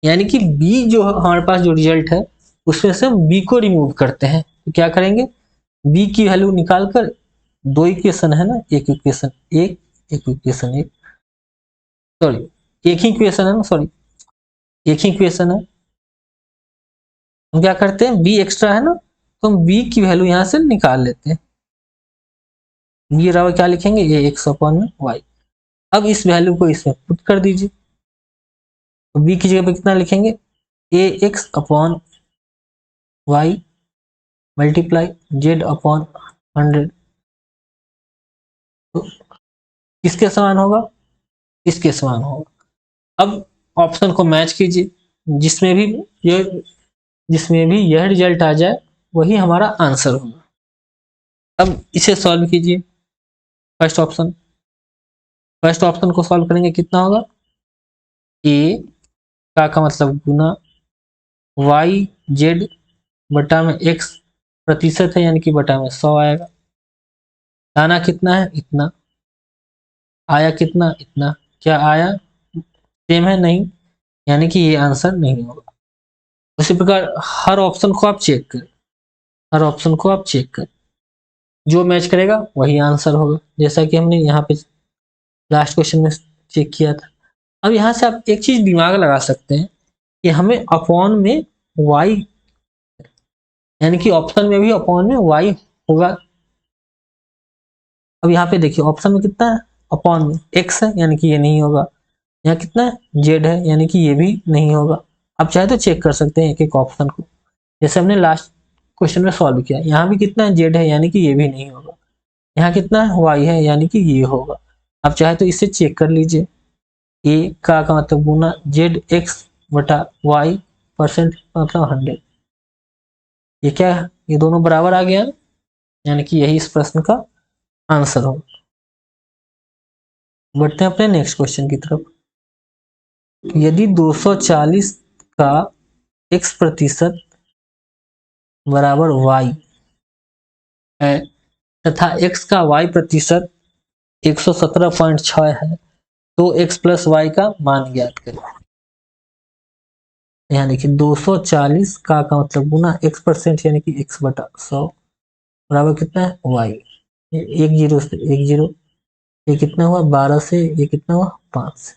A: यानी कि b जो हमारे पास जो रिजल्ट है उसमें से हम b को रिमूव करते हैं। तो क्या करेंगे? b की वैल्यू निकालकर, दो इक्वेशन है ना, एक इक्वेशन एक, एक इक्वेशन एक, सॉरी एक ही इक्वेशन है ना, सॉरी एक ही इक्वेशन है। हम क्या करते हैं, b एक्स्ट्रा है ना, तो हम b की वैल्यू यहां से निकाल लेते हैं। b बराबर क्या लिखेंगे? a x अपॉन में y। अब इस वैल्यू को इसमें पुट कर दीजिए, तो b की जगह पे कितना लिखेंगे? a x upon y multiply z upon 100, तो किसके समान होगा? इसके समान होगा। अब ऑप्शन को मैच कीजिए, जिसमें भी ये जिसमें भी यह रिजल्ट आ जाए वही हमारा आंसर होगा। अब इसे सॉल्व कीजिए, फर्स्ट ऑप्शन, फर्स्ट ऑप्शन को सॉल्व करेंगे कितना होगा? a का मतलब गुना y z बटा में x प्रतिशत है यानी कि बटा में 100 आएगा। लाना कितना है? इतना आया, कितना? इतना। क्या आया? सेम है नहीं, यानी कि ये आंसर नहीं होगा। उसी प्रकार हर ऑप्शन को आप चेक करें, हर ऑप्शन को आप चेक करें, जो मैच करेगा वही आंसर होगा, जैसा कि हमने यहाँ पे लास्ट क्वेश्चन में चेक किया था। अब यहाँ से आप एक चीज दिमाग लगा सकते हैं कि हमें अपॉन में y, यानी कि ऑप्शन में भी अपॉन में y होगा। अब यहाँ पे देखिए ऑप्शन में कितना है? अपॉन में x है यानी कि ये नहीं होगा, यहाँ कितना है? z है यानी कि ये भी नहीं होगा। आप चाहे तो चेक कर सकते हैं एक एक ऑप्शन को, जैसे हमने लास्ट क्वेश्चन में सॉल्व किया। यहाँ भी कितना है? z है यानी कि ये भी नहीं होगा। यहाँ कितना है? y है यानी कि ये होगा। आप चाहे तो इससे चेक कर लीजिए, a का मतलब गुना z x बटा y परसेंट मतलब 100, ये क्या है? ये दोनों बराबर आ गया, यानी कि यही इस प्रश्न का आंसर होगा। बढ़ते हैं अपने नेक्स्ट क्वेश्चन की तरफ। यदि 240 का x% बराबर y है तथा x का y% 117.6 है तो x प्लस वाई का मान ज्ञात करें। यहाँ देखिए 240 का मतलब गुना x% यानी कि x/100 बराबर कितना है y। एक जीरो से एक जीरो, ये कितना हुआ 12 से ये कितना हुआ 5,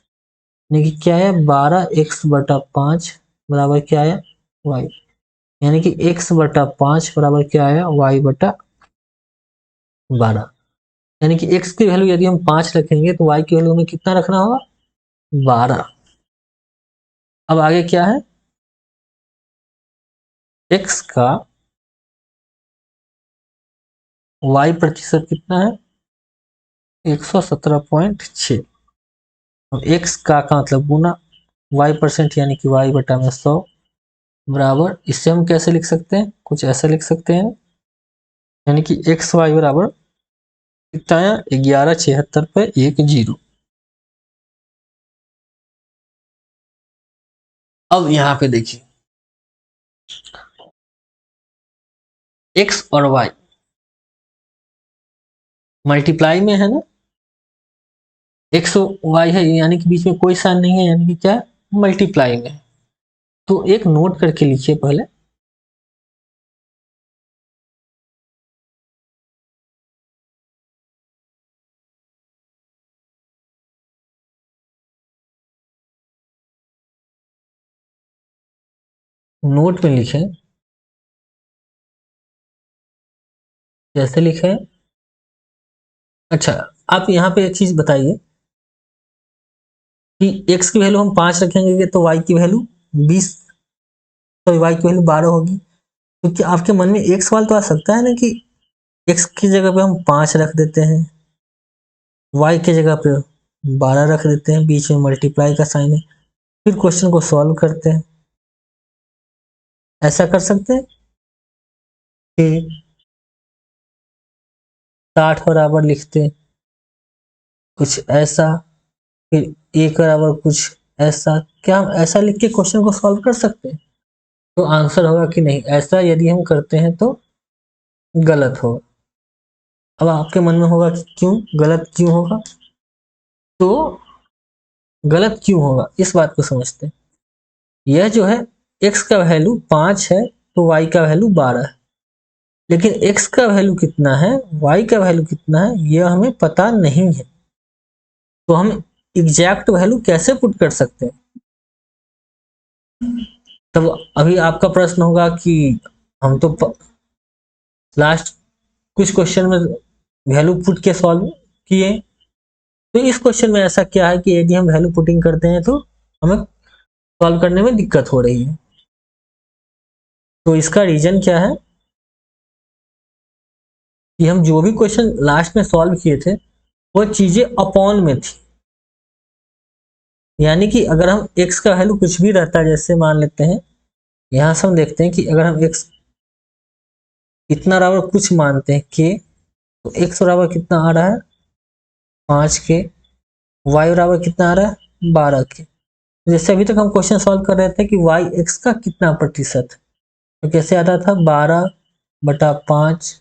A: यानी कि क्या है 12x/5 बराबर क्या आया y, यानी कि x/5 बराबर क्या आया y/12, यानी कि x की वैल्यू यदि हम 5 रखेंगे तो y की वैल्यू हमें कितना रखना होगा 12। अब आगे क्या है x का y% कितना है 117.6, और x का मतलब गुना y% यानी कि y/100 बराबर, इससे हम कैसे लिख सकते हैं कुछ ऐसे लिख सकते हैं, यानी कि एक्स वाई बराबर कितना है 1176.10। अब यहाँ पे देखिए एक्स और वाई मल्टीप्लाई में है ना, एक्स वाई है यानी कि बीच में कोई साइन नहीं है, यानी कि क्या मल्टीप्लाई में। तो एक नोट करके लिखिए पहले, नोट में लिखें, जैसे लिखें। अच्छा, आप यहाँ पे एक चीज बताइए कि एक्स की वैल्यू हम 5 रखेंगे तो वाई की वैल्यू 20, तो वाई की वैल्यू 12 होगी। तो क्या आपके मन में एक सवाल तो आ सकता है ना कि एक्स की जगह पे हम 5 रख देते हैं, वाई की जगह पे 12 रख देते हैं, बीच में मल्टीप्लाई का साइन है, फिर क्वेश्चन को सॉल्व करते हैं। ऐसा कर सकते हैं कि 60 बराबर लिखते हैं कुछ ऐसा, फिर एक बराबर कुछ ऐसा, क्या हम ऐसा लिख के क्वेश्चन को सॉल्व कर सकते हैं? तो आंसर होगा कि नहीं, ऐसा यदि हम करते हैं तो गलत होगा। अब आपके मन में होगा कि क्यों गलत क्यों होगा, तो गलत क्यों होगा इस बात को समझते हैं। यह जो है x का वैल्यू 5 है तो y का वैल्यू 12 है, लेकिन x का वैल्यू कितना है y का वैल्यू कितना है यह हमें पता नहीं है, तो हम एग्जैक्ट वैल्यू कैसे पुट कर सकते हैं। तब अभी आपका प्रश्न होगा कि हम तो लास्ट कुछ क्वेश्चन में वैल्यू पुट के सॉल्व किए, तो इस क्वेश्चन में ऐसा क्या है कि यदि हम वैल्यू पुटिंग करते हैं तो हमें सॉल्व करने में दिक्कत हो रही है। तो इसका रीजन क्या है कि हम जो भी क्वेश्चन लास्ट में सॉल्व किए थे वो चीजें अपॉन में थी, यानी कि अगर हम x का वैल्यू कुछ भी रहता है, जैसे मान लेते हैं यहां से हम देखते हैं कि अगर हम x इतना बराबर कुछ मानते हैं k, तो x बराबर कितना आ रहा है 5k, y बराबर कितना आ रहा है 12k। जैसे अभी तक हम क्वेश्चन सॉल्व कर रहे थे कि y x का कितना प्रतिशत, तो कैसे आता था 12/5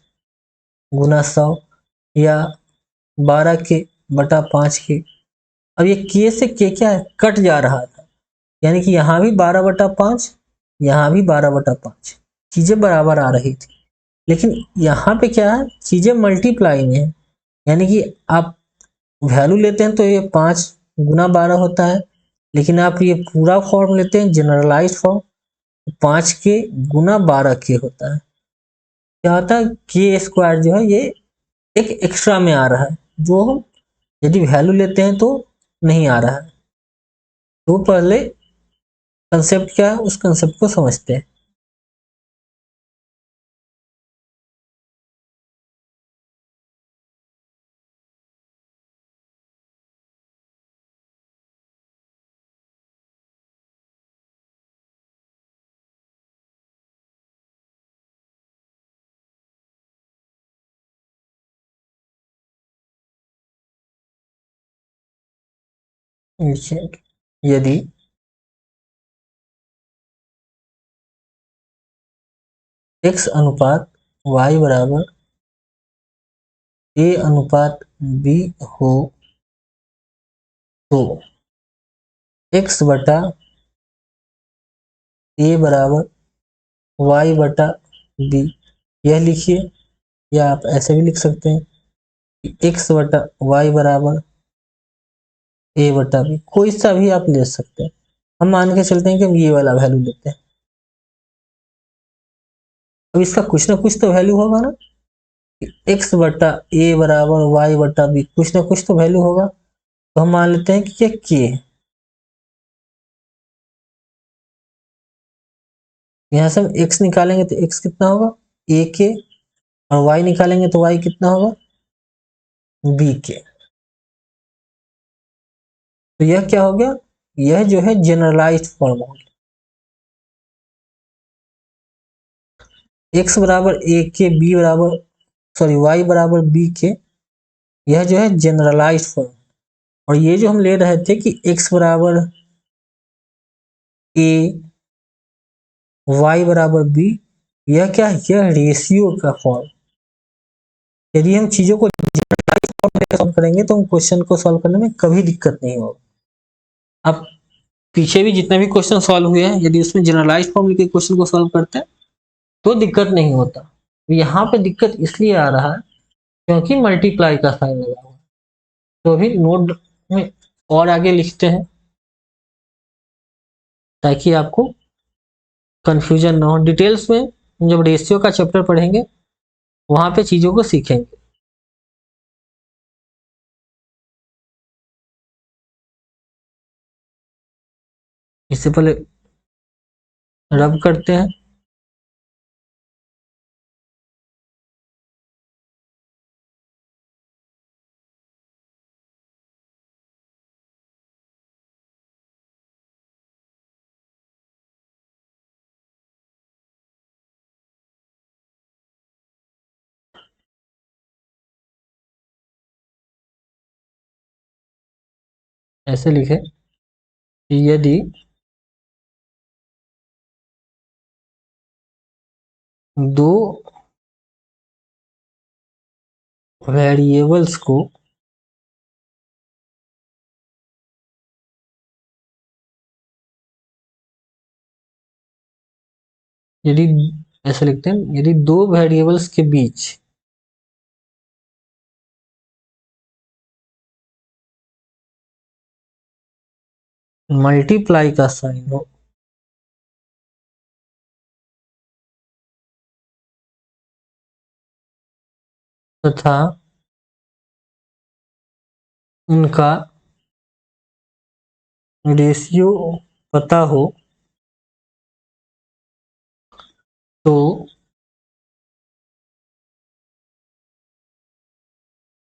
A: गुना 100 या 12k/5k। अब ये k से k क्या है कट जा रहा था, यानी कि यहाँ भी 12/5, यहाँ भी 12/5, चीजें बराबर आ रही थी। लेकिन यहाँ पे क्या है चीजें मल्टीप्लाई में है, यानी कि आप वैल्यू लेते हैं तो ये 5 गुना 12 होता है, लेकिन आप ये पूरा फॉर्म लेते हैं जनरलाइज फॉर्म, 5k गुना 12k होता है। क्या होता है के स्क्वायर जो है ये एक एक्स्ट्रा में आ रहा है, जो हम यदि वैल्यू लेते हैं तो नहीं आ रहा है। तो पहले कंसेप्ट क्या है उस कंसेप्ट को समझते हैं। यदि x अनुपात y बराबर a अनुपात b हो तो x बटा a बराबर y बटा b, यह लिखिए, या आप ऐसे भी लिख सकते हैं कि x बटा y बराबर a बटा b, कोई सा भी आप ले सकते हैं। हम मान के चलते हैं कि हम ये वाला वैल्यू लेते हैं। अब इसका कुछ ना कुछ तो वैल्यू होगा ना, x बटा a बराबर y बटा b, कुछ ना कुछ तो वैल्यू होगा। तो हम मान लेते हैं कि ये k है। यहाँ से हम x निकालेंगे तो x कितना होगा a k, और y निकालेंगे तो y कितना होगा b k। तो यह क्या हो गया, यह जो है जनरलाइज्ड फॉर्म हो गया। x बराबर a k, b बराबर सॉरी y बराबर b k, यह जो है जनरलाइज्ड फॉर्म। और ये जो हम ले रहे थे कि x बराबर a y बराबर b, यह क्या है, यह रेशियो का फॉर्म। यदि हम चीजों को जनरलाइज्ड फॉर्म में सॉल्व करेंगे तो हम क्वेश्चन को सॉल्व करने में कभी दिक्कत नहीं होगा। अब पीछे भी जितने भी क्वेश्चन सॉल्व हुए हैं, यदि उसमें जनरलाइज्ड फॉर्म लेके क्वेश्चन को सॉल्व करते हैं तो दिक्कत नहीं होता। यहाँ पे दिक्कत इसलिए आ रहा है क्योंकि मल्टीप्लाई का साइन लगा हुआ है। तो अभी नोट में और आगे लिखते हैं ताकि आपको कंफ्यूजन ना हो। डिटेल्स में जब रेशियो का चैप्टर पढ़ेंगे वहां पे चीजों को सीखेंगे। इससे पहले रब करते हैं। ऐसे लिखे कि यदि दो वेरिएबल्स को यदि ऐसे लिखते हैं, यदि दो वेरिएबल्स के बीच मल्टीप्लाई का साइन हो तथा उनका रेशियो पता हो तो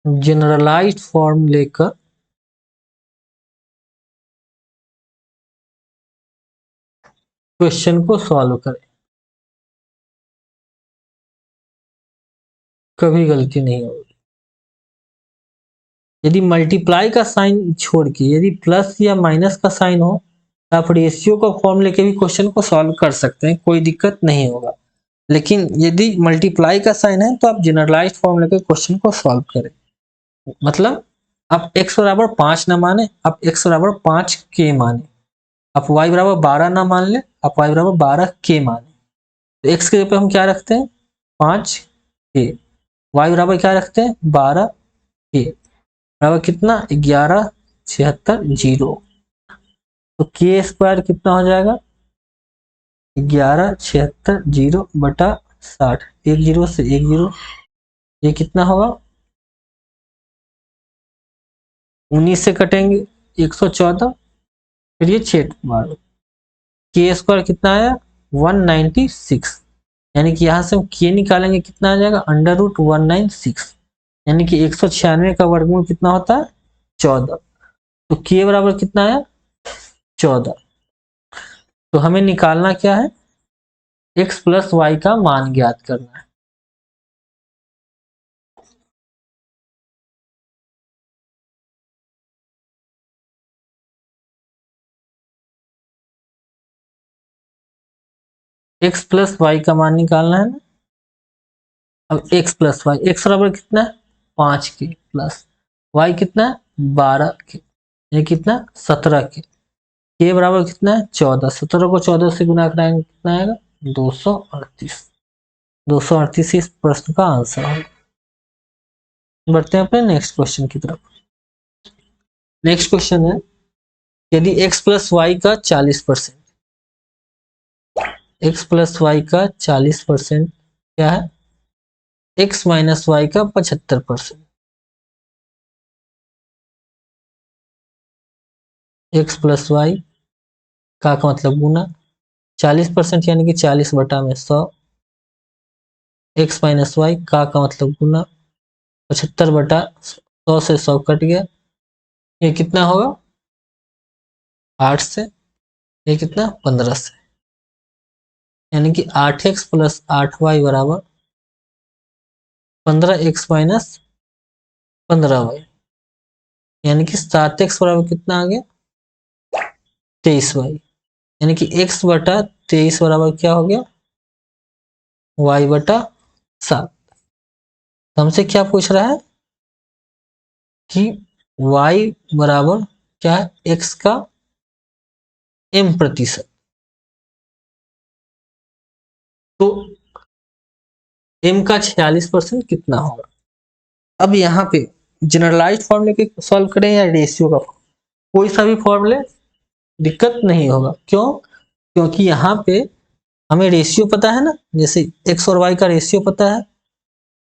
A: जनरलाइज्ड फॉर्म लेकर क्वेश्चन को सॉल्व करें, कभी गलती नहीं होगी। यदि मल्टीप्लाई का साइन छोड़ के यदि प्लस या माइनस का साइन हो तो आप रेशियो का फॉर्म लेके भी क्वेश्चन को सॉल्व कर सकते हैं, कोई दिक्कत नहीं होगा। लेकिन यदि मल्टीप्लाई का साइन है तो आप जनरलाइज्ड फॉर्म लेके क्वेश्चन को सॉल्व करें। मतलब आप x बराबर 5 ना माने, आप x बराबर 5 के माने, आप y बराबर 12 ना मान ले, आप y बराबर 12 के माने। तो x के जगह पे हम क्या रखते हैं 5 के, y बराबर क्या रखते हैं 12 के, बराबर कितना 11 76 0। तो के स्क्वायर कितना हो जाएगा 11 76 0 बटा 60, एक जीरो से एक जीरो, ये कितना होगा 19 से कटेंगे 114, फिर ये 6 मारो, के स्क्वायर कितना आया 196। यानी कि यहाँ से हम के निकालेंगे कितना आ जाएगा अंडर रूट 196, यानी कि 196 का वर्गमूल कितना होता है 14। तो के बराबर कितना आया 14। तो हमें निकालना क्या है x प्लस वाई का मान ज्ञात करना है। x प्लस वाई का मान निकालना है ना। अब x प्लस वाई, एक्स बराबर कितना है 5 के, प्लस y कितना है 12 के, ये कितना 17 के बराबर कितना है 14, 17 को 14 से गुना कराएंगे कितना आएगा 238। 238 इस प्रश्न का आंसर है। बढ़ते हैं अपने नेक्स्ट क्वेश्चन की तरफ। नेक्स्ट क्वेश्चन है, यदि x प्लस वाई का 40%, x प्लस वाई का 40% क्या है, x माइनस वाई का 75%, x प्लस वाई का मतलब गुना 40% यानी कि 40 बटा में 100, x माइनस वाई का मतलब गुना 75 बटा 100 से 100 कट गया, ये कितना होगा 8 से, ये कितना 15 से, यानी कि 8x प्लस 8y बराबर 15x माइनस 15y, यानी कि 7x बराबर कितना आ गया 23y, यानी कि x बटा 23 बराबर क्या हो गया y बटा 7। हमसे क्या पूछ रहा है कि y बराबर क्या है x का m%, तो m का 46% कितना होगा। अब यहाँ पे जनरलाइज फॉर्मूले के सॉल्व करें या रेशियो का, कोई सा भी फॉर्मूले दिक्कत नहीं होगा। क्यों? क्योंकि यहाँ पे हमें रेशियो पता है ना, जैसे x और y का रेशियो पता है,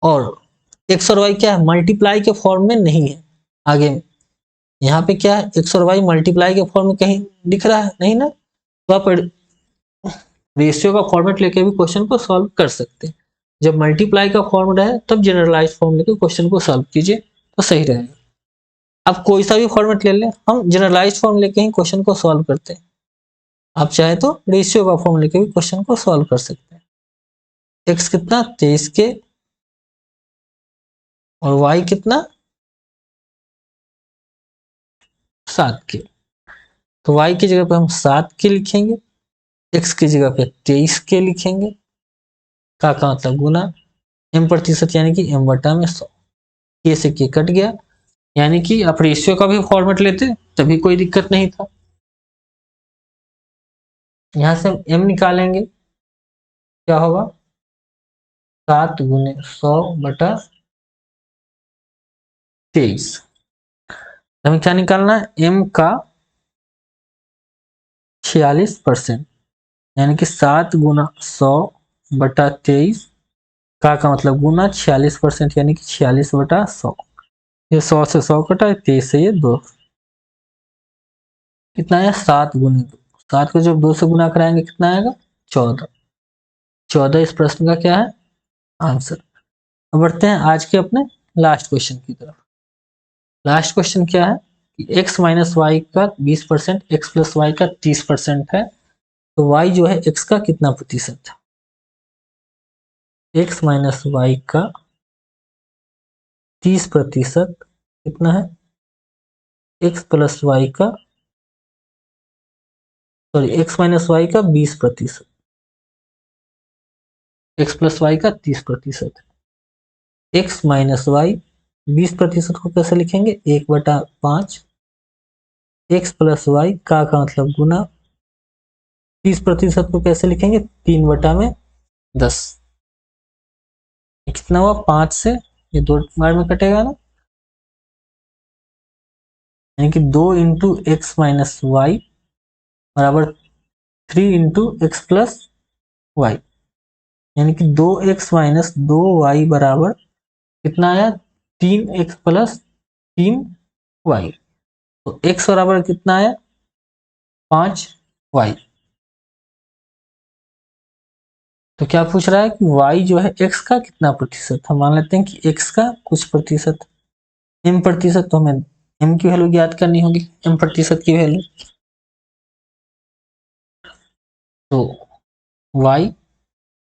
A: और x और y क्या है मल्टीप्लाई के फॉर्म में नहीं है। आगे यहाँ पे क्या है x और y मल्टीप्लाई के फॉर्म में कहीं दिख रहा है नहीं ना, तो आप रेशियो का फॉर्मेट लेके भी क्वेश्चन को सॉल्व कर सकते हैं। जब मल्टीप्लाई का फॉर्मूला है तब जनरलाइज फॉर्म लेके क्वेश्चन को सॉल्व कीजिए तो सही रहेगा। अब कोई सा भी फॉर्मेट ले लें, हम जनरलाइज फॉर्म लेके ही क्वेश्चन को सॉल्व करते हैं। आप चाहे तो रेशियो का फॉर्म लेके भी क्वेश्चन को सॉल्व कर सकते हैं। एक्स कितना 23 के और वाई कितना 7 के, तो वाई की जगह पे हम 7 के लिखेंगे, एक्स की जगह पे 23 के लिखेंगे, का मतलब गुना m% यानी कि m बटा में 100, के से के कट गया, यानी कि आप रेशियो का भी फॉर्मेट लेते तभी कोई दिक्कत नहीं था। यहां से हम m निकालेंगे, क्या होगा 7 गुने 100 बटा 23। हमें क्या निकालना है m का 46%, यानी कि 7 गुना 100 बटा 23 का मतलब गुना 46% यानी कि 46 बटा 100, ये 100 से 100 कटा है, 23 से ये 2, कितना आया 7 गुने 2, 7 को जब 2 से गुना कराएंगे कितना आएगा 14। 14 इस प्रश्न का क्या है आंसर। अब बढ़ते हैं आज के अपने लास्ट क्वेश्चन की तरफ। लास्ट क्वेश्चन क्या है कि x माइनस वाई का 20%, एक्स प्लस वाई का 30% है, तो y जो है x का कितना प्रतिशत है। x माइनस वाई का 30% कितना है, x प्लस वाई का सॉरी x माइनस वाई का 20%, x प्लस वाई का 30% है। x माइनस वाई 20% को कैसे लिखेंगे 1/5, एक्स प्लस वाई का मतलब गुना 30% को कैसे लिखेंगे 3/10, कितना हुआ 5 से ये 2 बार में कटेगा ना, यानी कि 2 इंटू एक्स माइनस वाई बराबर 3 इंटू एक्स प्लस वाई, यानी कि 2x माइनस 2y बराबर कितना आया 3x प्लस 3y, तो x बराबर कितना आया 5y। तो क्या पूछ रहा है कि y जो है x का कितना प्रतिशत, हम मान लेते हैं कि x का कुछ प्रतिशत, m%, तो हमें m की वैल्यू ज्ञात करनी होगी, m% की वैल्यू, तो y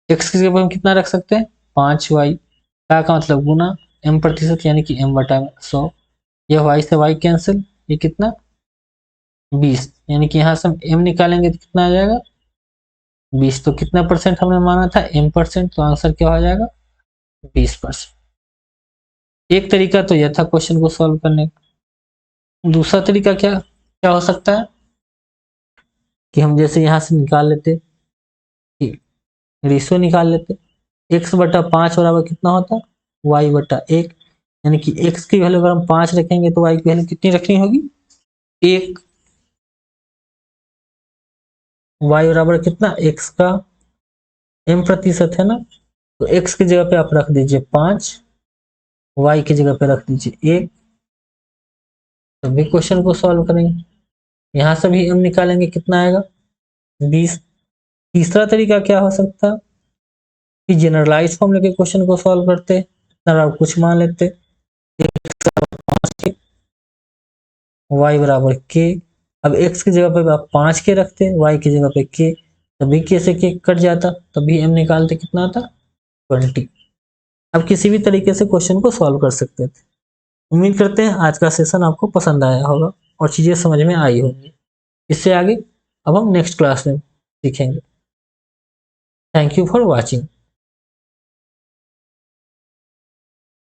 A: x की जगह हम कितना रख सकते हैं 5y, का मतलब गुना m% यानी कि m बटा 100, यह y से y कैंसिल, ये कितना 20, यानी कि यहाँ से हम m निकालेंगे तो कितना आ जाएगा 20 तो कितना परसेंट हमने माना था, m%, तो आंसर क्या हो जाएगा 20%। एक तरीका तो यह था क्वेश्चन को सॉल्व करने का। दूसरा तरीका क्या क्या हो सकता है कि हम जैसे यहाँ से निकाल लेते कि रेशियो निकाल लेते, x/5 बराबर कितना होता है y/1, यानी कि x की वैल्यू अगर हम 5 रखेंगे तो y की वैल्यू कितनी रखनी होगी 1। y बराबर कितना, x का m% है ना, तो x की जगह पे आप रख दीजिए 5, y की जगह पे रख दीजिए 1, तभी क्वेश्चन को सॉल्व करेंगे। यहाँ से भी m निकालेंगे कितना आएगा 20। तीसरा तरीका क्या हो सकता है कि जनरलाइज फॉर्म लेके क्वेश्चन को सॉल्व करते, आप कुछ मान लेते, y बराबर k, अब x की जगह पे आप 5 के रखते, y की जगह पे k, तभी k से k कट जाता, तभी m निकालते कितना आता 20। अब किसी भी तरीके से क्वेश्चन को सॉल्व कर सकते थे। उम्मीद करते हैं आज का सेशन आपको पसंद आया होगा और चीजें समझ में आई होंगी। इससे आगे अब हम नेक्स्ट क्लास में सीखेंगे। Thank you for watching.